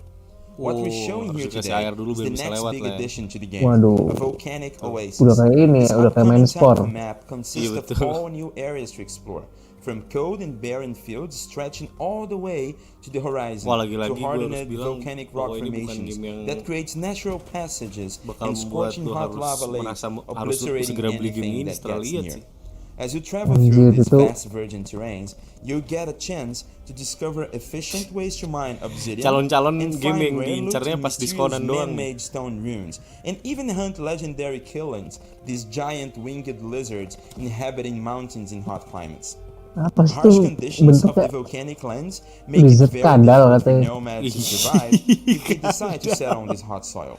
What we're showing here today is the next big addition to the game, a volcanic oasis. Udah kayak ini, udah kayak main sport. Map consists of all new areas to explore, from cold and barren fields stretching all the way to the horizon, to hardened volcanic rock formations that creates natural passages and scorching hot lava lakes, obliterating anything that gets near. As you travel through these vast virgin terrains, you get a chance to discover efficient ways to mine obsidian and find rare loot in mysterious man-made stone ruins, and even hunt legendary killings, these giant winged lizards inhabiting mountains in hot climates. Apa sih Harsh tuh conditions of bentuknya? the volcanic lands make it Lizard very kadal difficult for katanya. nomads to survive if they decide to settle on this hot soil.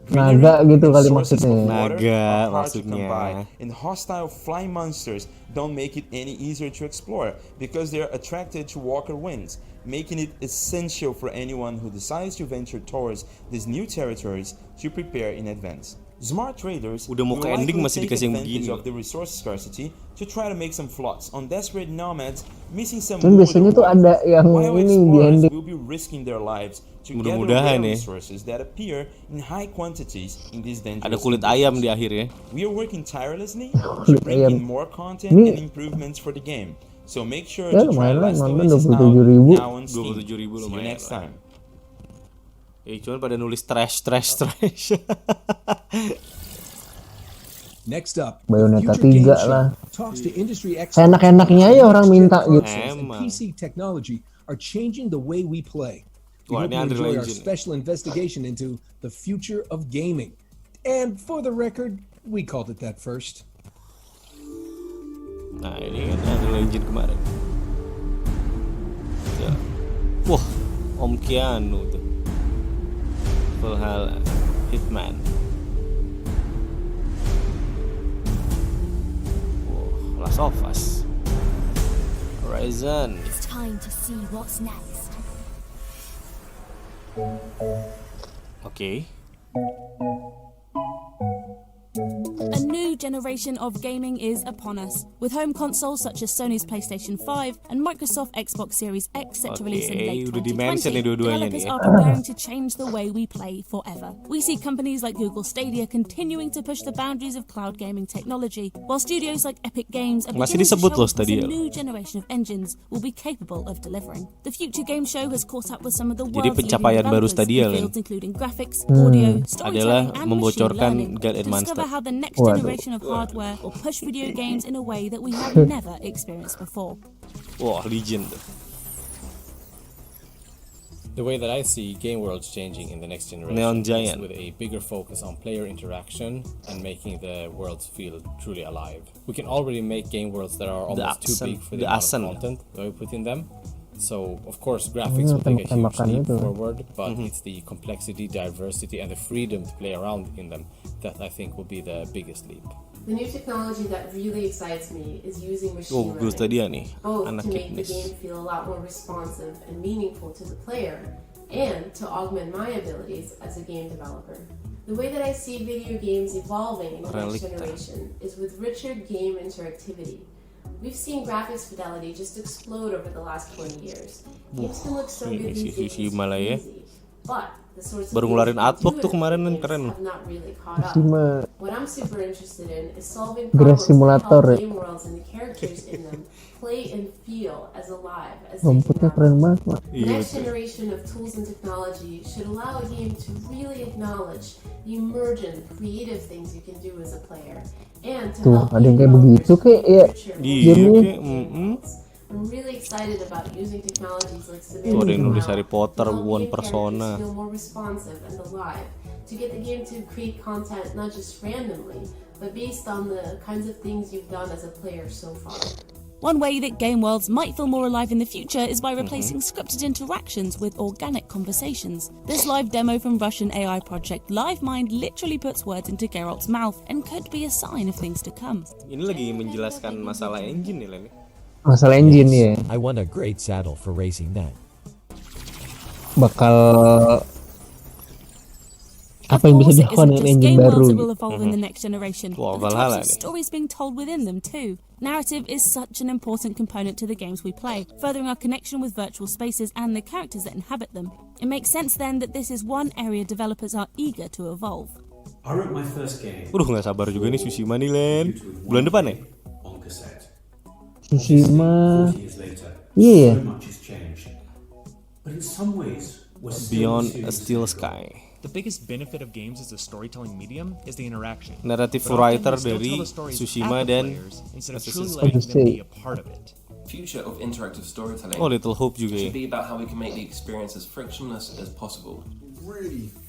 Naga gitu kali Sources of maksudnya. water Naga are hard to come maksudnya. by, and hostile flying monsters don't make it any easier to explore because they are attracted to walker winds, making it essential for anyone who decides to venture towards these new territories to prepare in advance. Smart traders Udah mau will ke ending likely masih take dikasih yang advantage begini of the resource scarcity to try to make some plots on desperate nomads missing some Kan wood biasanya or tuh water, ada yang while ini di explorers ending. will be risking their lives to gather Mudah-mudahan rare ya. resources that appear in high quantities in these dangerous Ada kulit ayam di akhir ya. We are working tirelessly to Kulit bring ayam. in more content Ini- and improvements for the game. So make sure Ya, to try lumayan lah, Last nonton Oasis now, 27.000. now on Steam. 27.000 See you lumayan next lah. time. Cuman pada nulis trash. Next up, Bayonetta Future Game 3 Show lah. talks to industry experts Enak-enaknya aja orang minta gitu. consoles and PC technology are changing the way we play. We Wah, hope ini you Unreal enjoy our Engine. special investigation into the future of gaming. And for the record, we called it that first. Nah ini kan Unreal Engine kemarin. Ya. Wah, Om Keanu tuh. Valhalla, Hitman. Wah, Last of Us, Horizon. It's time to see what's next. Oke. A new generation of gaming is upon us, with home consoles such as Sony's PlayStation 5 and Microsoft Xbox Series X set to release in late udah di-mention nih 2020. dua-duanya Developers nih ya. are preparing to change the way we play forever. We see companies like Google Stadia continuing to push the boundaries of cloud gaming technology, while studios like Epic Games are Masih beginning to disebut show loh what a Stadia. new generation of engines will be capable of delivering. The Future Game Show has caught up with some of the Jadi world's pencapaian leading baru developers Stadia, in Len. fields including graphics, audio, adalah storytelling, and machine membocorkan learning Guide to Advanced. discover how the next Waduh. generation of hardware will push video games in a way that we have never experienced before. Wah, legend. The way that I see game worlds changing in the next generation Neon is Giant. with a bigger focus on player interaction and making the worlds feel truly alive. We can already make game worlds that are almost too big for the amount of content that we put in them. So, of course, graphics will take a huge leap forward, but it's the complexity, diversity, and the freedom to play around in them that I think will be the biggest leap. The new technology that really excites me is using machine Gue Stadia learning, nih, both anak to make the fitness. game feel a lot more responsive and meaningful to the player, and to augment my abilities as a game developer. The way that I see video games evolving in the next Relicta. generation is with richer game interactivity. We've seen graphics fidelity just explode over the last 20 years. Games can look so good these days, it's malah ya. easy, but the sorts of Baru things ngeluarin we can artbook do tuh in kemarin kan games keren. have not really caught up. Cuma What I'm super interested in is solving Grass problems that Simulator help ya. game worlds and the characters in them play and feel as alive as they Rumputnya keren banget, Mak. The next generation of tools and technology should allow a game to really acknowledge the emergent, creative things you can do as a player, and to Tuh, help ada yang game kayak begitu developers kayak ya. create Iya, Gamenya kayak, I'm really excited about using technologies like Tuh ada yang nulis Now Harry Potter, to help One game Persona. characters feel more responsive and alive, to get the game to create content not just randomly, but based on the kinds of things you've done as a player so far. One way that game worlds might feel more alive in the future is by replacing scripted interactions with organic conversations. This live demo from Russian AI project LiveMind literally puts words into Geralt's mouth and could be a sign of things to come. Ini lagi menjelaskan masalah engine nih, Len. Masalah engine ya. I want a great saddle for racing that. Bakal apa yang bisa Of course, it dilakukan isn't dengan just engine game baru worlds that gitu. will evolve in the next generation, Wah, but the Valhalla types of nih. stories being told within them too. Narrative is such an important component to the games we play, furthering our connection with virtual spaces and the characters that inhabit them. It makes sense then that this is one area developers are eager to evolve. I wrote my first game Nggak sabar juga nih Tsushima nih, Len. Bulan depan ya? on cassette. Tsushima. 40 years later, Iya ya. so much has changed. But in some ways, we're still Beyond the a series Steel that Sky. The biggest benefit of games as a storytelling medium is the interaction. Naratif But often writer we still dari tell the stories Tsushima at the dan players instead of Assassin's truly letting them be a Odyssey. part of it. Future of interactive storytelling Oh, Little Hope juga ya. should be about how we can make the experience as frictionless as possible.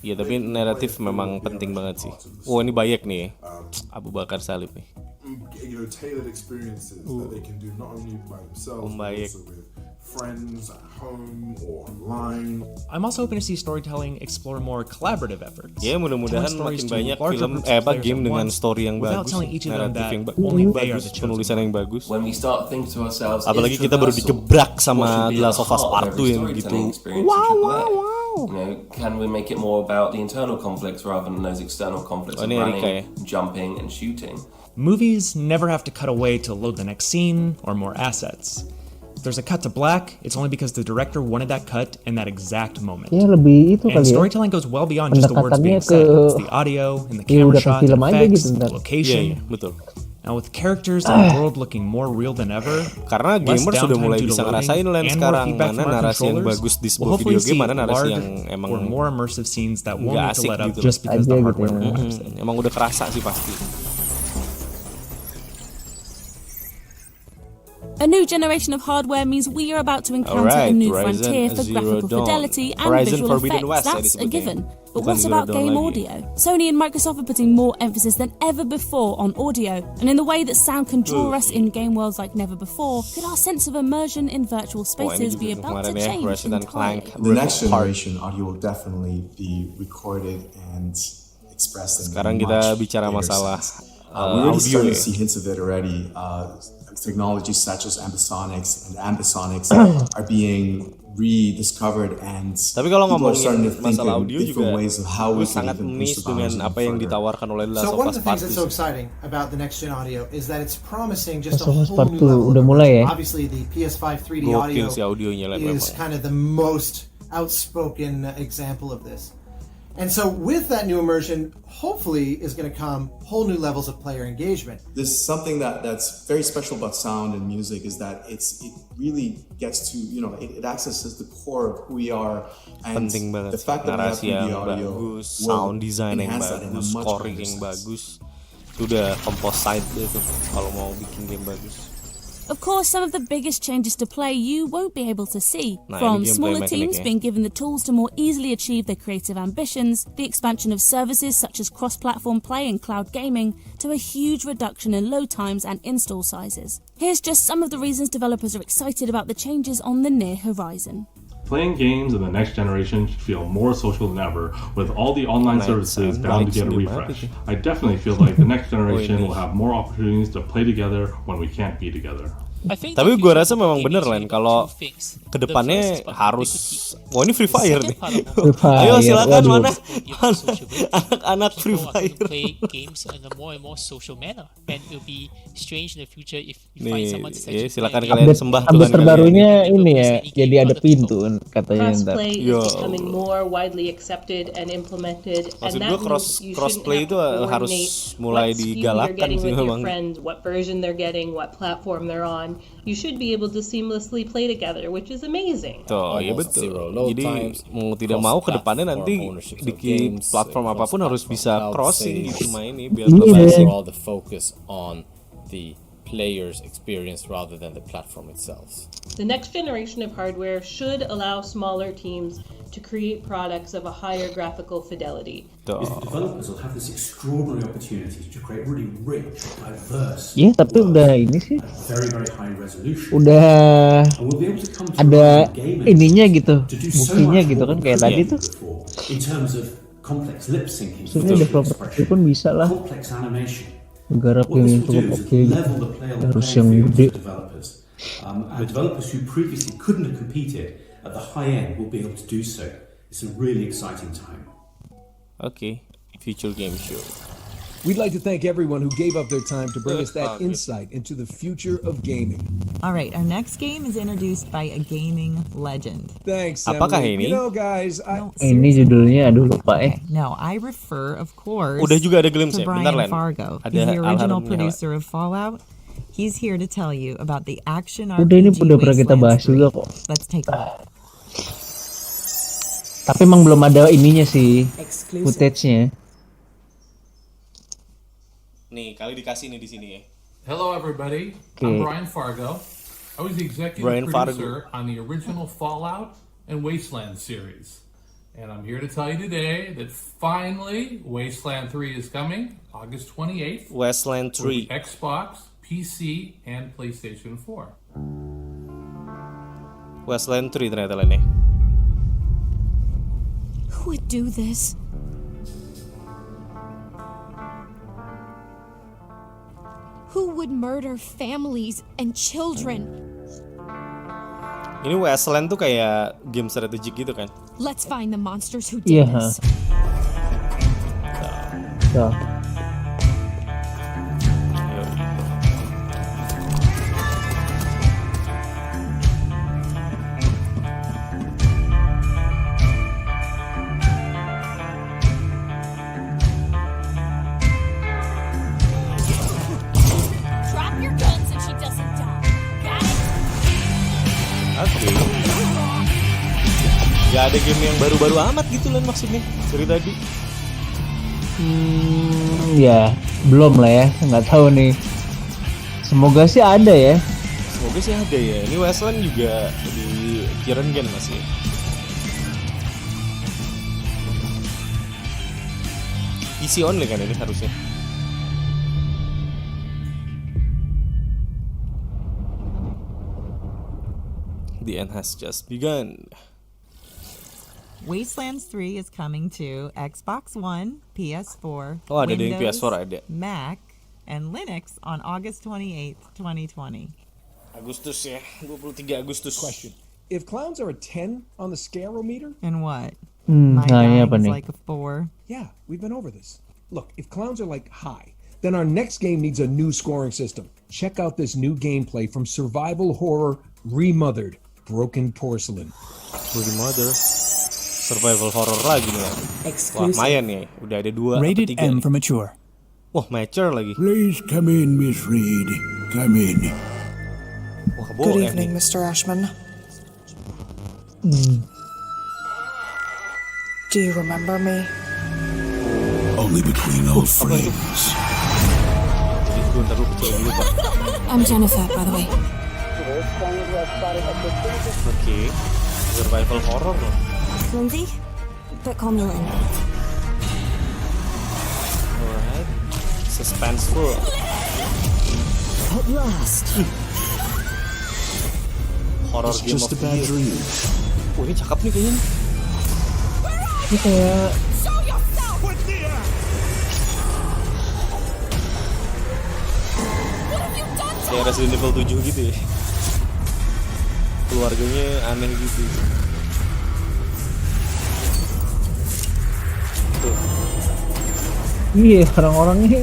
Iya, tapi naratif memang penting banget sih. Oh, ini Bayek nih. Abu Bakar Salib nih. tailored experiences that they can do not only by themselves but also with friends at home or online. I'm also hoping to see storytelling explore more collaborative efforts. Ya, mudah-mudahan makin banyak film game dengan story yang bagus, naratif yang bagus, penulisan yang bagus. When we start thinking to ourselves, apalagi kita baru digebrak sama The Last of Us Part 2 yang gitu. You know, can we make it more about the internal conflicts rather than those external conflicts of running, jumping, and shooting? Movies never have to cut away to load the next scene or more assets. If there's a cut to black, it's only because the director wanted that cut in that exact moment. Ya lebih itu and kali storytelling goes well beyond just the words being said. It's the audio and the camera shot, the effects, the location. Betul. Now with characters and the world looking more real than ever, karena gamer sudah mulai bisa ngerasain sekarang mana narasi yang bagus di sebuah video game, mana narasi yang emang more immersive scenes that won't nggak need to asik let up gitu. just because the hardware perhaps. Emang udah kerasa sih pasti. A new generation of hardware means we are about to encounter a new frontier for graphical fidelity and visual effects. That's a given. But what about game audio? Sony and Microsoft are putting more emphasis than ever before on audio, and in the way that sound can draw us in game worlds like never before, could our sense of immersion in virtual spaces be about to change entirely? The next generation audio will definitely be recorded and expressed in Sekarang kita bicara masalah we're already audio starting to see hints of it already. Technologies such as ambisonics and ambisonics are being rediscovered, and tapi kalau ngomongin to masalah audio juga ways of how we sangat miss dengan apa yang ditawarkan oleh The Last of Us Part 2. So one of the things that's so exciting about the next gen audio is that it's promising just a whole new level. Udah mulai ya. Obviously the PS5 3D audio is kind of the most outspoken example of this. And so with that new immersion, hopefully is going to come whole new levels of player engagement. There's something that's very special about sound and music is that it really gets to, it accesses the core of who we are. And penting banget the fact that narasi yang audio bagus, sound design yang bagus, scoring yang bagus. Itu udah composite itu kalau mau bikin game bagus. Of course, some of the biggest changes to play you won't be able to see. From smaller teams being given the tools to more easily achieve their creative ambitions, the expansion of services such as cross-platform play and cloud gaming, to a huge reduction in load times and install sizes. Here's just some of the reasons developers are excited about the changes on the near horizon. Playing games in the next generation should feel more social than ever, with all the online services bound to get a refresh. I definitely feel like the next generation will have more opportunities to play together when we can't be together. Tapi gue rasa memang bener Len, kalau kedepannya harus, ini Free Fire nih. Ayo silakan mana anak-anak Free Fire. Play games in a more and more social manner, and it will be strange in the future if you find someone to actually silakan kalian sembah Tuhan terbarunya ini ya, jadi ada pintu katanya ntar. Crossplay is becoming more widely accepted and implemented, and that means you crossplay itu harus mulai digalakan sih memang. What version they're getting, what platform they're on. You should be able to seamlessly play together, which is amazing. Tuh, ya betul. Jadi mau tidak mau ke depannya nanti di platform apapun harus bisa crossing gitu mainnya biar all the focus on the player's experience rather than the platform itself. The next generation of hardware should allow smaller teams to create products of a higher graphical fidelity. Is the developers will have this extraordinary opportunity to create really rich, diverse. Iya, tapi udah ini sih. Very high resolution. Udah ada ininya gitu, buktinya gitu kan kayak tadi tuh. In terms of complex lip syncing. Sebenarnya developer pun bisa lah. Complex animation. Garap yang cukup oke, harus yang gede. The developers who previously couldn't have competed at the high end will be able to do so. It's a really exciting time. Okay, Future Game Show. We'd like to thank everyone who gave up their time to bring us that insight into the future of gaming. All right, our next game is introduced by a gaming legend. Thanks, Apakah Emily. ini? You know, guys, ini judulnya aduh lupa No, I refer, of course, udah juga ada glimpse to ya. Brian Bentar, Len. Fargo. Ada He's the original alarmnya, producer of Fallout. He's here to tell you about the action Udah ini RPG udah pernah kita bahas juga kok. Let's take a look. Tapi emang belum ada ininya sih, footage-nya. Nih, kali dikasih nih di sini ya. Hello everybody, I'm Brian Fargo. I was the executive producer on the original Fallout and Wasteland series. And I'm here to tell you today that finally Wasteland 3 is coming, August 28th. Wasteland 3. Xbox, PC and PlayStation 4. Wasteland 3 ternyata lah nih. Who would do this? Who would murder families and children? Ini Wasteland tuh kayak game strategik gitu kan? Let's find the monsters who did this. Gak ada game yang baru-baru amat gitu lah maksudnya dari tadi. Ya belum lah ya, nggak tahu nih. Semoga sih ada ya. Semoga sih ada ya. Ini Wasteland juga di Kiran Gen masih. PC only kan ini harusnya. The end has just begun. Wastelands 3 is coming to Xbox One, PS4, ada Windows, di PS4 ada. Mac, and Linux on August 28th, 2020. Agustus ya, 23 Agustus. Question. If clowns are a 10 on the scarometer? And what? My guy is like a 4. Yeah, we've been over this. Look, if clowns are like high, then our next game needs a new scoring system. Check out this new gameplay from survival horror Remothered, Broken Porcelain. Remothered? Survival horror lagi nih. Wah, lumayan nih. Udah ada 2 Rated atau 3. M for mature. Wah, mature lagi. Please come in, Miss Reed. Come in. Wah, Good evening, Mr. Ashman. Do you remember me? Only between old friends. I'm Jennifer, by the way. Oke. Survival horror loh. Lindsay, but call me Lynn. Alright. Suspenseful. At last. Horror game of the year. Wah, ini cakep nih kayaknya. Ini kayak kayak Resident Evil 7 gitu ya. Keluarganya aneh gitu. Iya, orang-orangnya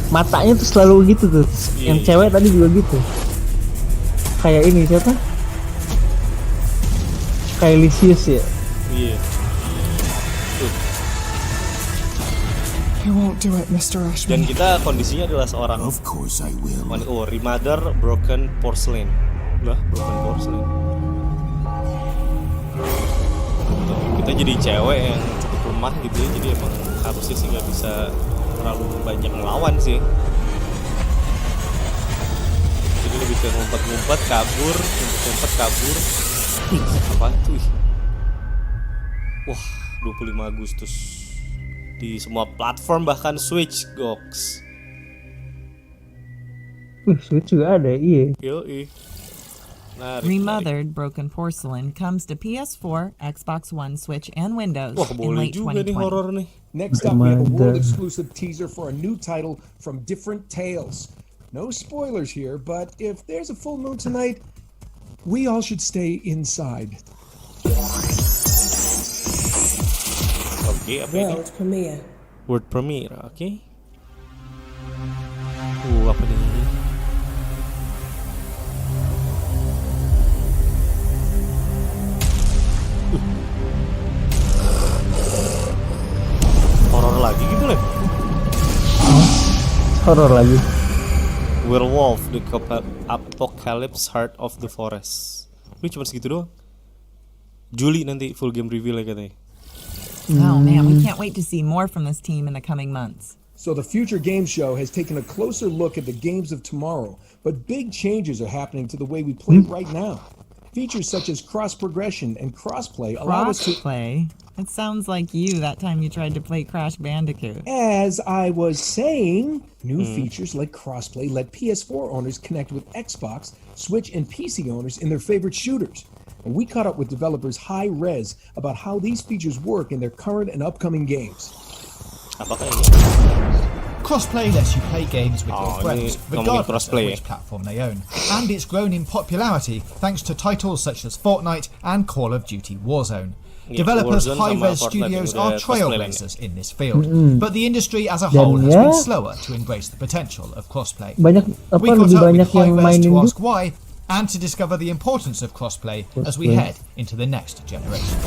matanya tuh selalu gitu tuh. Yang cewek tadi juga gitu. Kayak ini siapa? Kayak Lysius ya. Iya. You won't do it, Mr. Ashman. Dan kita kondisinya adalah seorang. Of course I will. Oh, Remothered, Broken Porcelain. Lah, Broken Porcelain. Kita jadi cewek yang cukup lemah gitu ya. Jadi emang harusnya sih nggak bisa terlalu banyak melawan sih. Jadi lebih ke ngumpet-ngumpet, kabur, ngumpet-ngumpet, kabur. Apa tuh? Wah, 25 Agustus di semua platform bahkan Switch, goks. Switch juga ada, iya. Yoi. Remothered Broken Porcelain comes to PS4, Xbox One, Switch, and Windows in late 2020. Next up, we have a world-exclusive teaser for a new title from Different Tales. No spoilers here, but if there's a full moon tonight, we all should stay inside. Okay, apa ini? World premiere. World premiere, oke. Okay. Apa ini? Horor lagi gitu lah. Horor lagi. Werewolf, the Apocalypse Heart of the Forest. Ini cuma segitu doang. Juli nanti full game reveal ya katanya. Oh man, we can't wait to see more from this team in the coming months. So the Future Games Show has taken a closer look at the games of tomorrow, but big changes are happening to the way we play right now. Features such as cross progression and crossplay allow us to. Crossplay? It sounds like you that time you tried to play Crash Bandicoot. As I was saying, new features like crossplay let PS4 owners connect with Xbox, Switch, and PC owners in their favorite shooters. And we caught up with developers Hi-Rez about how these features work in their current and upcoming games. Crossplay lets you play games with your friends, regardless of which platform they own. And it's grown in popularity thanks to titles such as Fortnite and Call of Duty Warzone. Developers Hi-Rez Studios are trailblazers in this field, but the industry as a whole has been slower to embrace the potential of crossplay. We caught up with Hi-Rez to ask why, and to discover the importance of crossplay as we head into the next generation.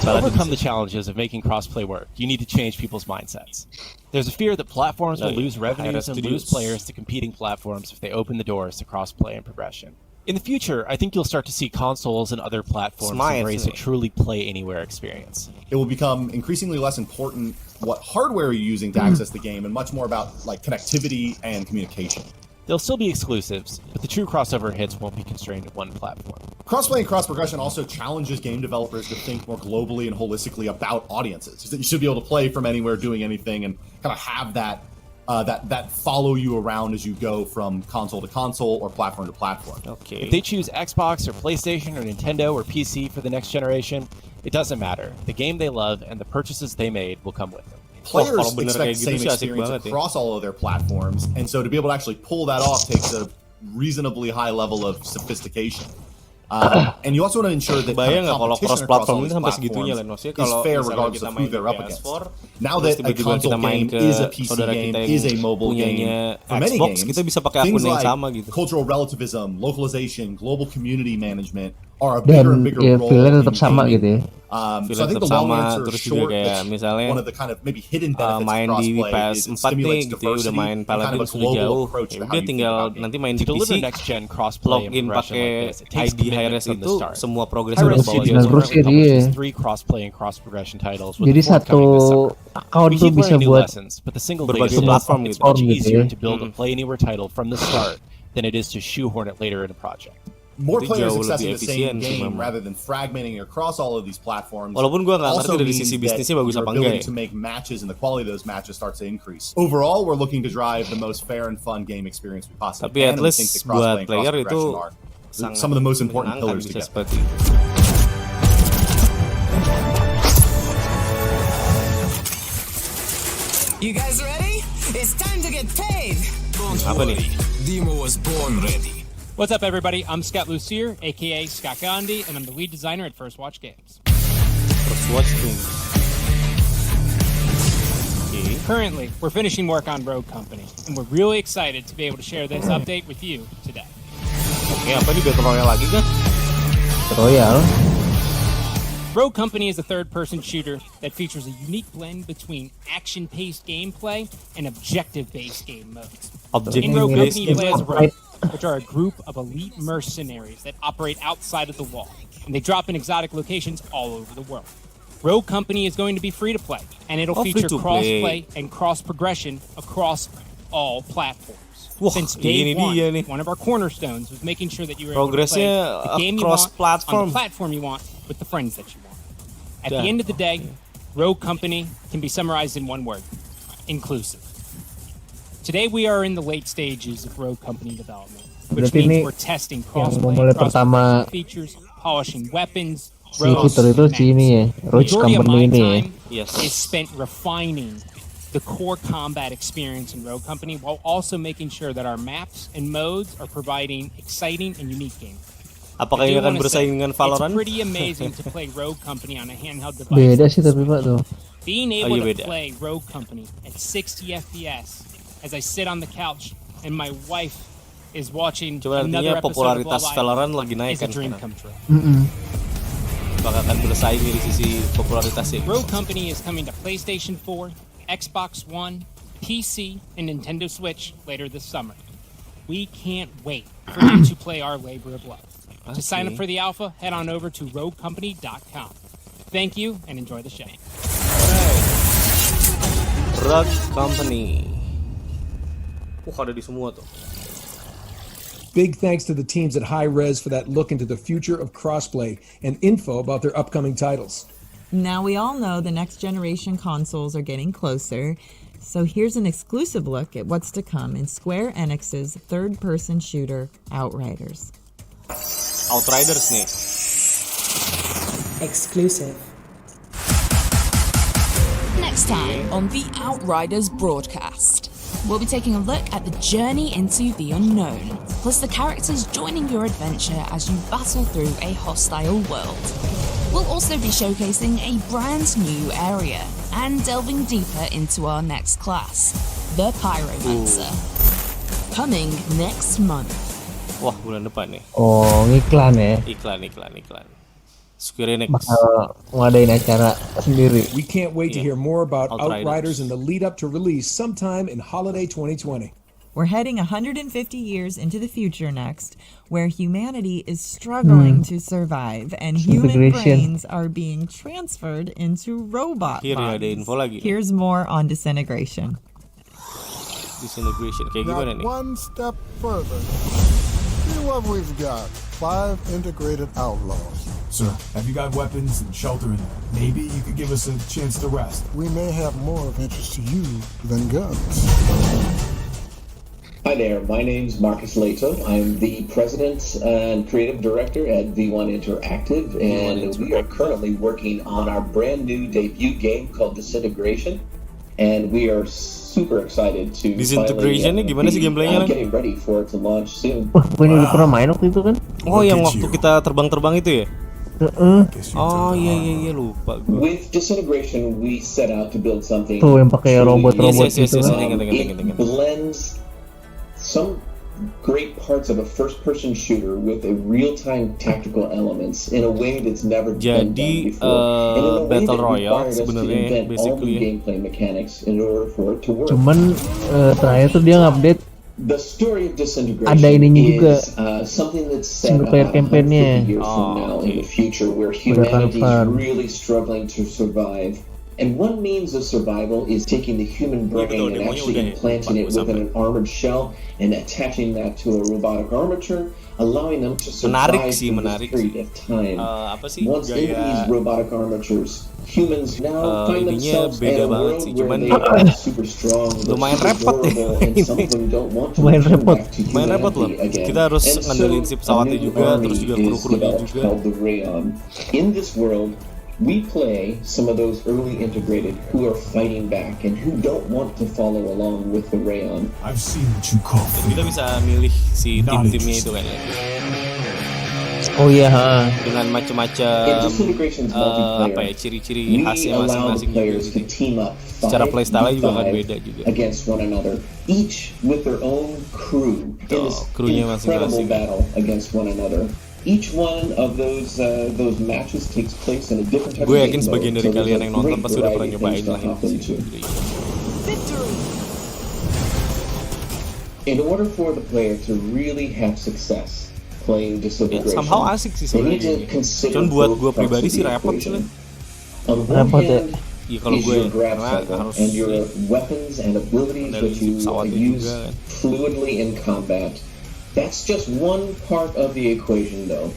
To overcome the challenges of making crossplay work, you need to change people's mindsets. There's a fear that platforms will lose revenues and lose players to competing platforms if they open the doors to crossplay and progression. In the future, I think you'll start to see consoles and other platforms embrace a truly play-anywhere experience. It will become increasingly less important what hardware you're using to access the game and much more about like connectivity and communication. There'll still be exclusives, but the true crossover hits won't be constrained to one platform. Crossplay and cross-progression also challenges game developers to think more globally and holistically about audiences. That you should be able to play from anywhere, doing anything, and kind of have that that follow you around as you go from console to console or platform to platform. Okay. If they choose Xbox or PlayStation or Nintendo or PC for the next generation, it doesn't matter. The game they love and the purchases they made will come with them. Players expect the same experience across all of their platforms, and so to be able to actually pull that off takes a reasonably high level of sophistication. And you also want to ensure that competition across all these platforms is fair regardless of who they're up against. Now that a console game is a PC game, is a mobile game, for many games, things like cultural relativism, localization, global community management are a bigger and bigger role. Tetap sama gitu ya. So I think the long answer short, one of the kind of maybe hidden benefits of crossplay is it stimulates diversity and kind of a global approach to how you think about games. To deliver next-gen crossplay and progression like this, it takes commitment from the start. Hi-Rez Studios releases 3 crossplay and cross-progression titles with Jadi the forthcoming this summer. account tuh bisa buat lessons, but the single player platform is much easier to build a play anywhere title from the start than it is to shoehorn it later in a project. More players accessing the same game rather than fragmenting across all of these platforms. Walaupun gue nggak ngerti dari sisi bisnisnya bagus apa enggak ya. To make matches and the quality of those matches starts to increase. Overall, we're looking to drive the most fair and fun game experience we possibly can. Tapi at least buat player itu some of the most important pillars to get. You guys ready? It's time to get paid. Don't worry, Demo was born ready. What's up, everybody? I'm Scott Lucier, aka Scott Gandhi, and I'm the lead designer at First Watch Games. First Watch Games. Okay. Currently, we're finishing work on Rogue Company, and we're really excited to be able to share this update with you today. Oke, apa ini Battle Royale lagi kan? Royale. Rogue Company is a third-person shooter that features a unique blend between action-paced gameplay and objective-based game modes. In Rogue Company, you play as Rogue, which are a group of elite mercenaries that operate outside of the wall, and they drop in exotic locations all over the world. Rogue Company is going to be free to play, and it'll feature cross-play and cross-progression across all platforms. Since day one, one of our cornerstones was making sure that you were able to play the game you want on the platform you want with the friends that you want. At the end of the day, Rogue Company can be summarized in one word: inclusive. Today we are in the late stages of Rogue Company development, which means we're testing crossplay features, polishing weapons, rogues, and majority of my time is spent refining the core combat experience in Rogue Company while also making sure that our maps and modes are providing exciting and unique games. Apakah ini akan bersaing dengan Valorant? It's pretty amazing to play Rogue Company on a handheld device. Beda sih tapi Pak tuh. Being able to play Rogue Company at 60 FPS as I sit on the couch and my wife is watching another episode of Valorant lagi naik is a dream come true. Apakah akan bersaing dari sisi popularitasnya? Rogue Company is coming to PlayStation 4, Xbox One, PC, and Nintendo Switch later this summer. We can't wait for you to play our labor of love. To sign up for the alpha, head on over to roguecompany.com. Thank you and enjoy the show. Rogue Company. Ada di semua tuh. Big thanks to the teams at Hi-Rez for that look into the future of crossplay and info about their upcoming titles. Now we all know the next generation consoles are getting closer, so here's an exclusive look at what's to come in Square Enix's third-person shooter, Outriders. Outriders nih. Exclusive. Next time on the Outriders broadcast, we'll be taking a look at the journey into the unknown, plus the characters joining your adventure as you battle through a hostile world. We'll also be showcasing a brand new area and delving deeper into our next class, the Pyromancer. Coming next month. Wah, bulan depan nih. Oh, iklan ya? Iklan. Square Enix bakal ngadain acara sendiri. We can't wait to hear more about Outriders and the lead up to release sometime in holiday 2020. We're heading 150 years into the future next, where humanity is struggling to survive and human brains are being transferred into robot bodies. Here's more on Disintegration. Kayak gimana nih? One step further. See what we've got. 5 integrated outlaws. Sir, have you got weapons and shelter, and maybe you could give us a chance to rest? We may have more of interest to you than guns. Hi there, my name's Marcus Leto. I'm the president and creative director at V1 Interactive, and we are currently working on our brand new debut game called Disintegration, and we are super excited to Disintegration ini gimana sih gameplaynya? Getting ready for it to launch soon. Gue udah pernah main waktu itu kan? Oh, yang waktu kita terbang-terbang itu ya? Oh iya lupa gue. With Disintegration, we set out to build something. Tuh yang pakai robot-robot gitu. It blends some great parts of a first-person shooter with a real-time tactical elements in a way that's never been done before. Battle Royale sebenarnya basically gameplay mechanics in order for it to work. Cuman terakhir tuh dia ngupdate. The story of Disintegration ada ininya juga. Something that's set single player campaign-nya. Years from now in the future, where humanity is really struggling to survive. And one means of survival is taking the human brain and actually implanting it within an armored shell and attaching that to a robotic armature, allowing them to survive for this period of time. Once in these robotic armatures, humans now find themselves in a world where they are super strong, lumayan repot durable, and some of them don't want to return back to humanity again. Kita harus ngandelin si pesawatnya juga, terus juga kru-krunya juga. Called the Rayon. In this world, we play some of those early integrated who are fighting back and who don't want to follow along with the Rayon. I've seen what you call kita bisa milih si tim-timnya itu kan ya. Oh iya, dengan macam-macam apa ya ciri-ciri khasnya masing-masing juga. Secara playstyle juga kan beda juga. Against one another, each with their own crew in this incredible battle against one another. Each one of those matches takes place in a different type of game. Gue yakin sebagian dari kalian yang nonton pasti udah pernah nyobain lah ini. In order for the player to really have success playing Disintegration, somehow asik sih sebenarnya. Cuman buat gue pribadi sih repot sih. Repot ya. Iya kalau gue harus and your weapons and abilities that you use fluidly in combat. That's just one part of the equation, though.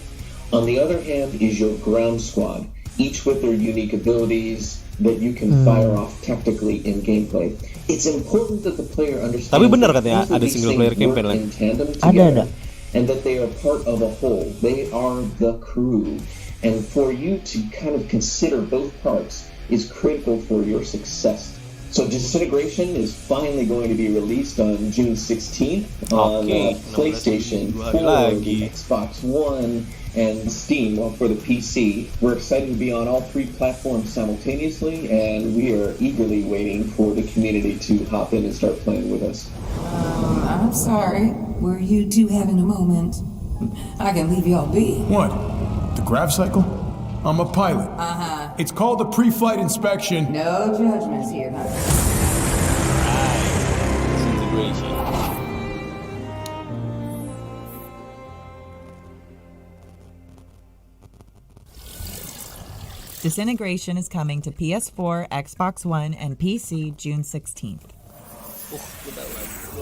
On the other hand is your ground squad, each with their unique abilities that you can fire off tactically in gameplay. It's important that the player understands. Tapi benar katanya ada single player campaign lah. Ada. And that they are part of a whole. They are the crew. And for you to kind of consider both parts is critical for your success. So Disintegration is finally going to be released on June 16th on PlayStation 4, Xbox One, and Steam for the PC. We're excited to be on all 3 platforms simultaneously, and we are eagerly waiting for the community to hop in and start playing with us. I'm sorry. Were you two having a moment? I can leave y'all be. What? The grav cycle? I'm a pilot. It's called a pre-flight inspection. No judgments here, huh? Disintegration is coming to PS4, Xbox One, and PC June 16th.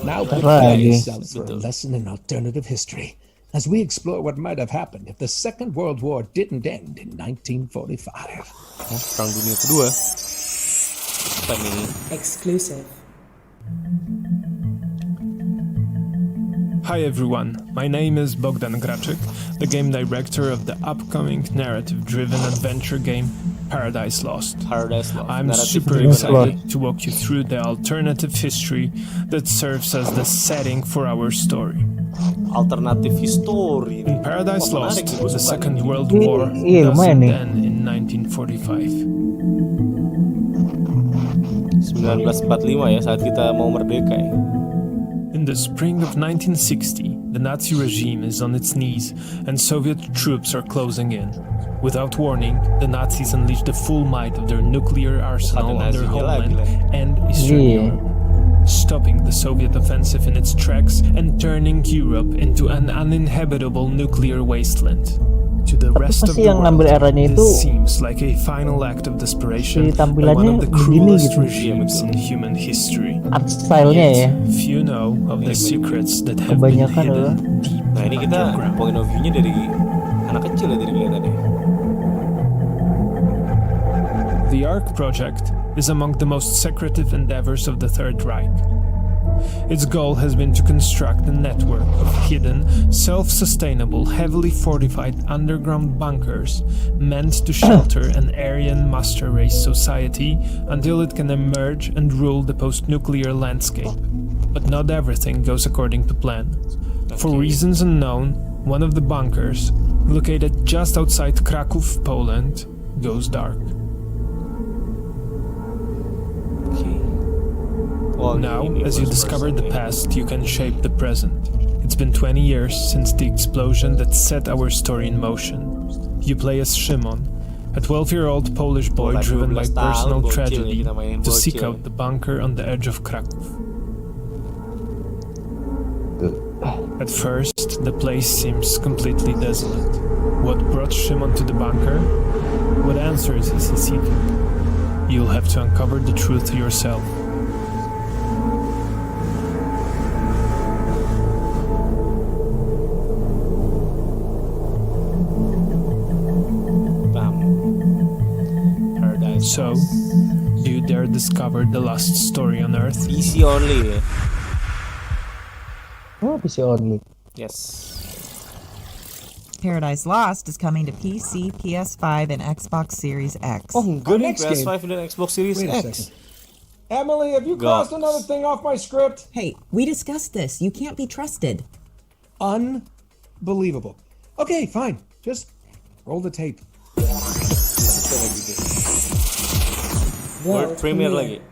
Now prepare yourselves for a lesson in alternative history as we explore what might have happened if the Second World War didn't end in 1945. Perang Dunia Kedua. Apa nih? Exclusive. Hi everyone, my name is Bogdan Graczyk, the game director of the upcoming narrative-driven adventure game Paradise Lost. I'm super excited to walk you through the alternative history that serves as the setting for our story. Alternative history. In Paradise Lost, the Second World War doesn't end in 1945. 1945 ya, saat kita mau merdeka ya. In the spring of 1960, the Nazi regime is on its knees and Soviet troops are closing in. Without warning, the Nazis unleash the full might of their nuclear arsenal on their homeland and Eastern Europe, stopping the Soviet offensive in its tracks and turning Europe into an uninhabitable nuclear wasteland. To the rest of the world, this seems like a final act of desperation by one of the cruelest regimes in human history. Yet, few know of the secrets that have been hidden deep underground. Point of view-nya dari anak kecil ya dari kelihatannya. The ARC project is among the most secretive endeavors of the Third Reich. Its goal has been to construct a network of hidden, self-sustainable, heavily fortified underground bunkers meant to shelter an Aryan master race society until it can emerge and rule the post-nuclear landscape. But not everything goes according to plan. For reasons unknown, one of the bunkers, located just outside Kraków, Poland, goes dark. Now, as you discover the past, you can shape the present. It's been 20 years since the explosion that set our story in motion. You play as Szymon, a 12-year-old Polish boy driven by personal tragedy to seek out the bunker on the edge of Kraków. At first, the place seems completely desolate. What brought Szymon to the bunker? What answers is he seeking? You'll have to uncover the truth yourself. So, do you dare discover the last story on Earth? PC only. Oh, PC only. Yes. Paradise Lost is coming to PC, PS5, and Xbox Series X. Oh, good. PS5 and Xbox Series X. Emily, have you crossed another thing off my script? Hey, we discussed this. You can't be trusted. Unbelievable. Okay, fine. Just roll the tape. World Premiere lagi.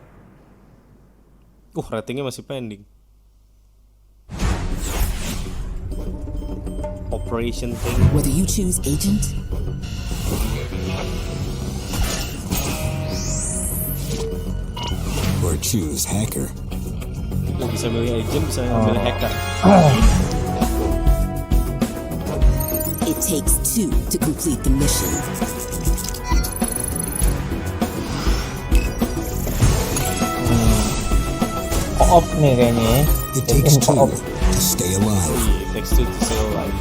Ratingnya masih pending. Operation thing. Whether you choose agent or choose hacker. Bisa milih agent, bisa milih hacker. It takes two to complete the mission. Co-op nih kayaknya. It takes two to stay alive. It takes two to stay alive.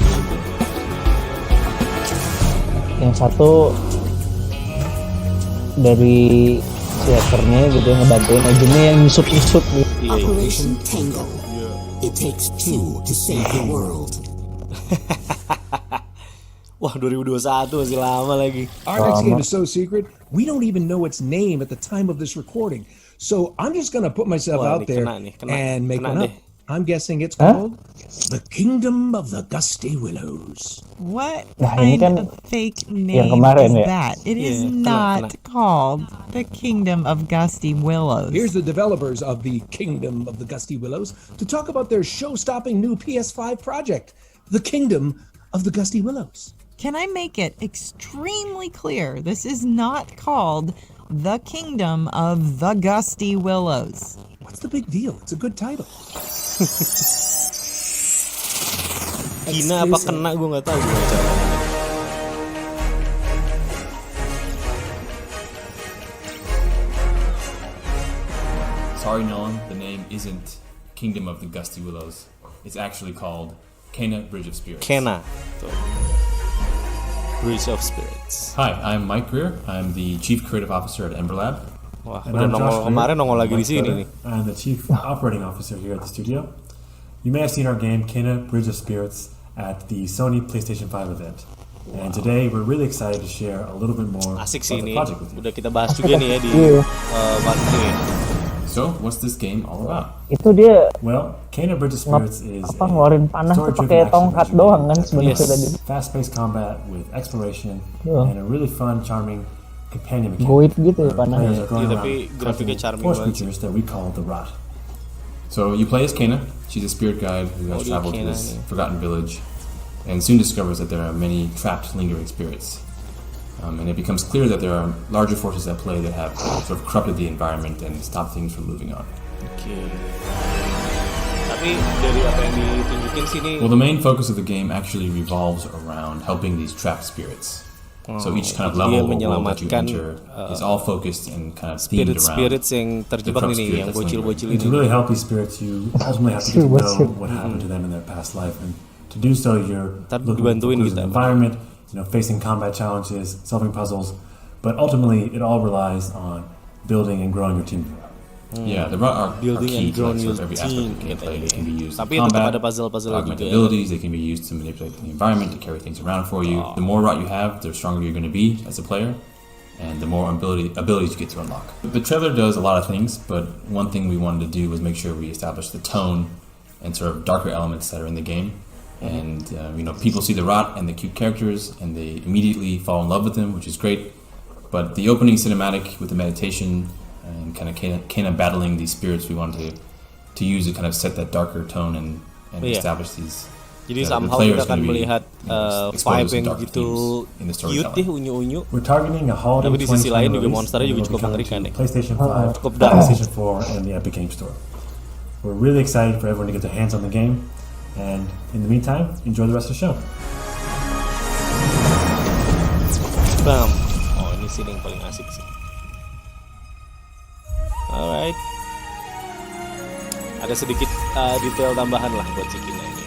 Yang satu dari si hackernya gitu ngebantuin agennya yang nyusup-nyusup gitu. Operation Tango. It takes two to save the world. Wah, 2021 masih lama lagi. Our next game is so secret, we don't even know its name at the time of this recording. So I'm just gonna put myself out there and make one up. I'm guessing it's called The Kingdom of the Gusty Willows. What kind of fake name is that? It is not called The Kingdom of Gusty Willows. Here's the developers of The Kingdom of the Gusty Willows to talk about their show-stopping new PS5 project, The Kingdom of the Gusty Willows. Can I make it extremely clear? This is not called The Kingdom of the Gusty Willows. What's the big deal? It's a good title. Kina apa kena gue nggak tahu gimana caranya. So sorry, Nolan, the name isn't Kingdom of the Gusty Willows. It's actually called Kena Bridge of Spirits. Kena. Bridge of Spirits. Hi, I'm Mike Greer. I'm the Chief Creative Officer at Ember Lab. Wah, udah nongol lagi di sini nih. I'm the Chief Operating Officer here at the studio. You may have seen our game Kena Bridge of Spirits at the Sony PlayStation 5 event. And today we're really excited to share a little bit more Asik about sih the ini. project with you. Udah kita bahas juga nih ya di So, what's this game all about? Itu dia. Well, Kena Bridge of Spirits is ngeluarin panah tuh pakai tongkat doang kan sebenarnya tadi. Fast-paced combat with exploration Yeah. and a really fun, charming companion mechanic. Goit gitu ya Players panahnya. are going tapi around grafiknya collecting charming force banget. creatures that we call the Rot. So, you play as Kena. She's a spirit guide who has traveled to this forgotten village and soon discovers that there are many trapped, lingering spirits. And it becomes clear that there are larger forces at play that have sort of corrupted the environment and stopped things from moving on. Tapi dari apa yang ditunjukin sini. Well, the main focus of the game actually revolves around helping these trapped spirits. So each kind of level or world that you enter is all focused and kind of themed around spirits yang terjebak ini, yang bocil-bocil ini. To really help these spirits, you ultimately have to get to know what happened to them in their past life, and to do so, you're looking at the environment, facing combat challenges, solving puzzles, but ultimately, it all relies on building and growing your team. Yeah, the Rot are key to sort of every aspect of gameplay. They can be used in combat, to augment abilities, they can be used to manipulate the environment, to carry things around for you. The more Rot you have, the stronger you're going to be as a player, and the more abilities you get to unlock. The trailer does a lot of things, but one thing we wanted to do was make sure we established the tone and sort of darker elements that are in the game. And people see the Rot and the cute characters, and they immediately fall in love with them, which is great. But the opening cinematic with the meditation and kind of battling these spirits, we wanted to use to kind of set that darker tone and establish these. Jadi somehow kita akan melihat vibe yang begitu cute deh, unyu-unyu. Tapi di sisi lain juga monsternya juga cukup mengerikan deh. PlayStation 5, cukup dark. PlayStation 4, and the Epic Game Store. We're really excited for everyone to get their hands on the game. And in the meantime, enjoy the rest of the show. Bam. Oh, ini sih yang paling asik sih. Alright. Ada sedikit detail tambahan lah buat Cikina ini.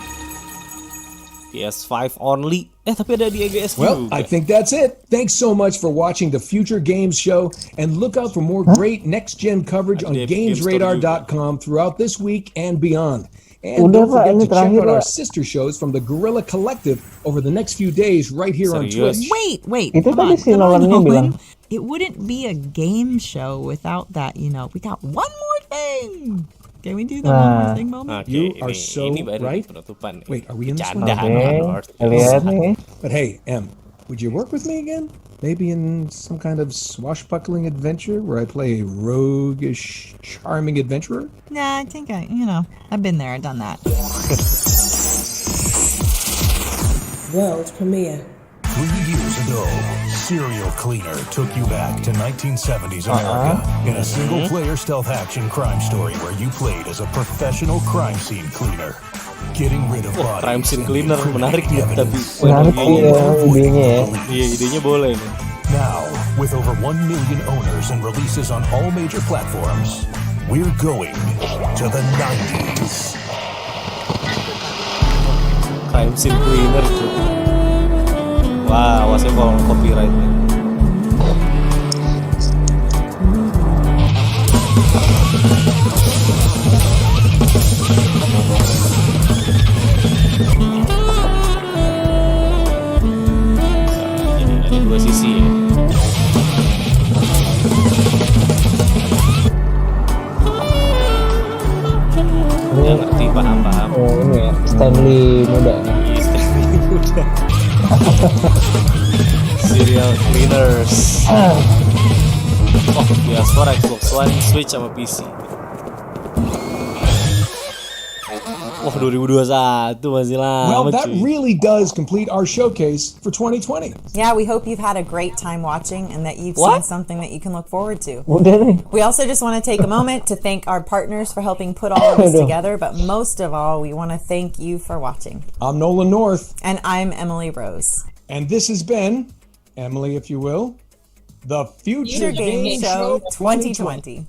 PS5 only. Tapi ada di EGS Well, juga. I think that's it. Thanks so much for watching the Future Games Show, and look out for more great next-gen coverage on GamesRadar.com throughout this week and beyond. And don't forget to check out our sister shows from the Guerrilla Collective over the next few days right here on Twitch. Wait. Itu come tadi on, si come on, Nolannya Nolan. bilang. It wouldn't be a game show without that, we got one more thing. Can we do the one more thing moment? You are so right. Wait, are we in this one? But hey, Em, would you work with me again? Maybe in some kind of swashbuckling adventure where I play a roguish, charming adventurer? Nah, I think I've been there, done that. World premiere. 3 years ago, Serial Cleaner took you back to 1970s America in a single-player stealth action crime story where you played as a professional crime scene cleaner. Getting rid of bodies. Crime scene cleaner menarik nih, tapi idenya. Iya, idenya boleh nih. Now, with over 1 million owners and releases on all major platforms, we're going to the 90s. Crime scene cleaner tuh. Wah, awasin kalau copyright nih. Jadi ada dua sisi ya. Udah ngerti, paham. Oh ini ya, Stanley muda. Iya, Stanley muda. Serial Cleaners. Oh, PS4, Xbox One, Switch sama PC. Wah, 2021 masih lama. Well, that really does complete our showcase for 2020. Yeah, we hope you've had a great time watching and that you've seen something that you can look forward to. We also just want to take a moment to thank our partners for helping put all of this together, but most of all, we want to thank you for watching. I'm Nolan North. And I'm Emily Rose. And this has been, Emily, if you will, the Future Game Show 2020.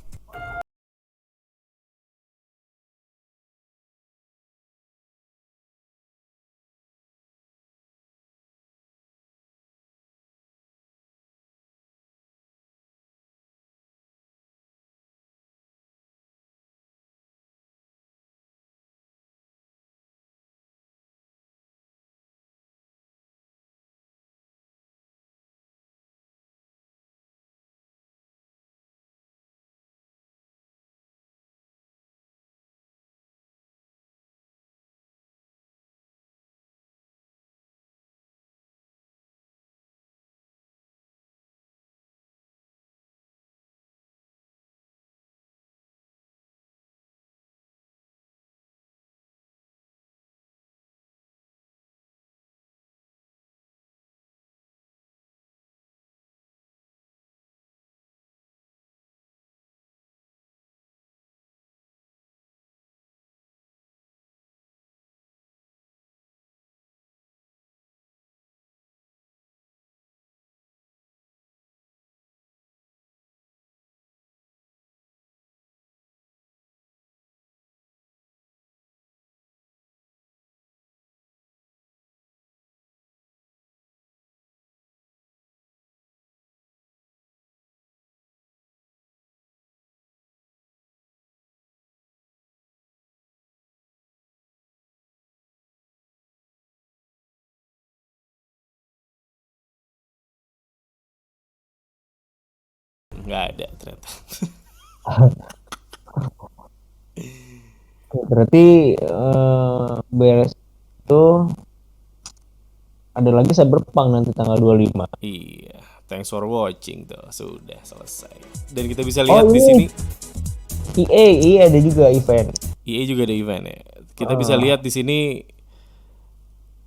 nggak ada ternyata. Berarti beres itu ada lagi Cyberpunk nanti tanggal 25. Iya, thanks for watching tuh, sudah selesai. Dan kita bisa lihat di sini EA ada juga event. EA juga ada event ya. Kita bisa lihat di sini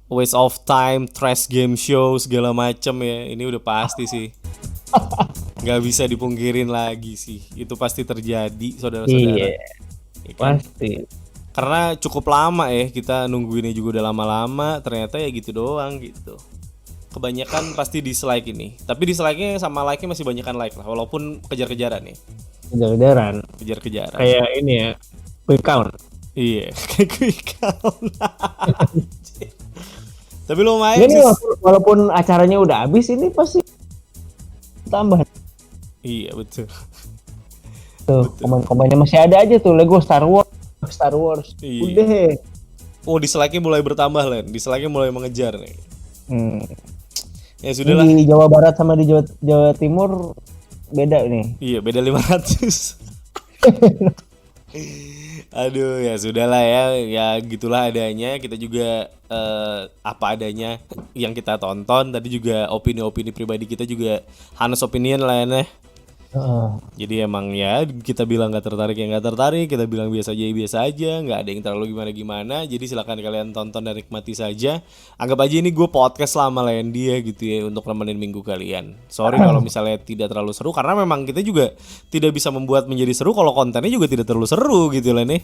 waste of time, trash game show segala macam ya. Ini udah pasti sih. Nggak bisa dipungkirin lagi sih. Itu pasti terjadi, saudara-saudara. Iya. Ya kan? Pasti. Karena cukup lama ya kita nungguinnya juga udah lama-lama. Ternyata ya gitu doang gitu. Kebanyakan pasti dislike ini. Tapi dislike-nya sama like-nya masih banyakan like lah. Walaupun kejar-kejaran ya. Kejar-kejaran. Kayak ini ya. Quick count. Iya, kayak quick count. Tapi lumayan sih. Walaupun acaranya udah habis, ini pasti tambah. Iya betul. Tuh komen-komennya masih ada aja tuh. Lego Star Wars. Iya. Udah. Oh, dislike-nya mulai bertambah, Len. Dislike-nya mulai mengejar nih. Ya sudahlah. Di Jawa Barat sama di Jawa Timur beda nih. Iya, beda 500. Aduh, ya sudahlah ya. Ya gitulah adanya. Kita juga apa adanya yang kita tonton. Tadi juga opini-opini pribadi kita juga honest opinion lah ya. Jadi emang ya kita bilang nggak tertarik ya nggak tertarik, kita bilang biasa aja, nggak ada yang terlalu gimana. Jadi silakan kalian tonton dan nikmati saja. Anggap aja ini gue podcast lama lain dia gitu ya untuk nemenin minggu kalian. Sorry kalau misalnya tidak terlalu seru karena memang kita juga tidak bisa membuat menjadi seru kalau kontennya juga tidak terlalu seru gitu lah nih.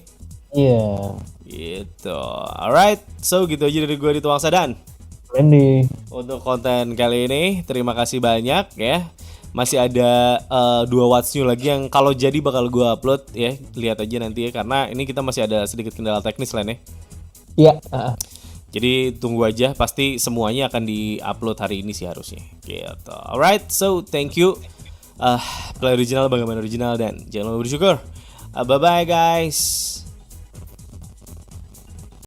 Iya. Gitu. Alright, so gitu aja dari gue di Tuang Sadan. Randy. Untuk konten kali ini terima kasih banyak ya. Masih ada 2 What's New lagi yang kalau jadi bakal gue upload ya. Lihat aja nanti ya. Karena ini kita masih ada sedikit kendala teknis lah nih. Iya. Jadi tunggu aja. Pasti semuanya akan di-upload hari ini sih harusnya gitu. Alright, so thank you Play Original, Bagaimana Original. Dan jangan lupa bersyukur. Bye-bye guys.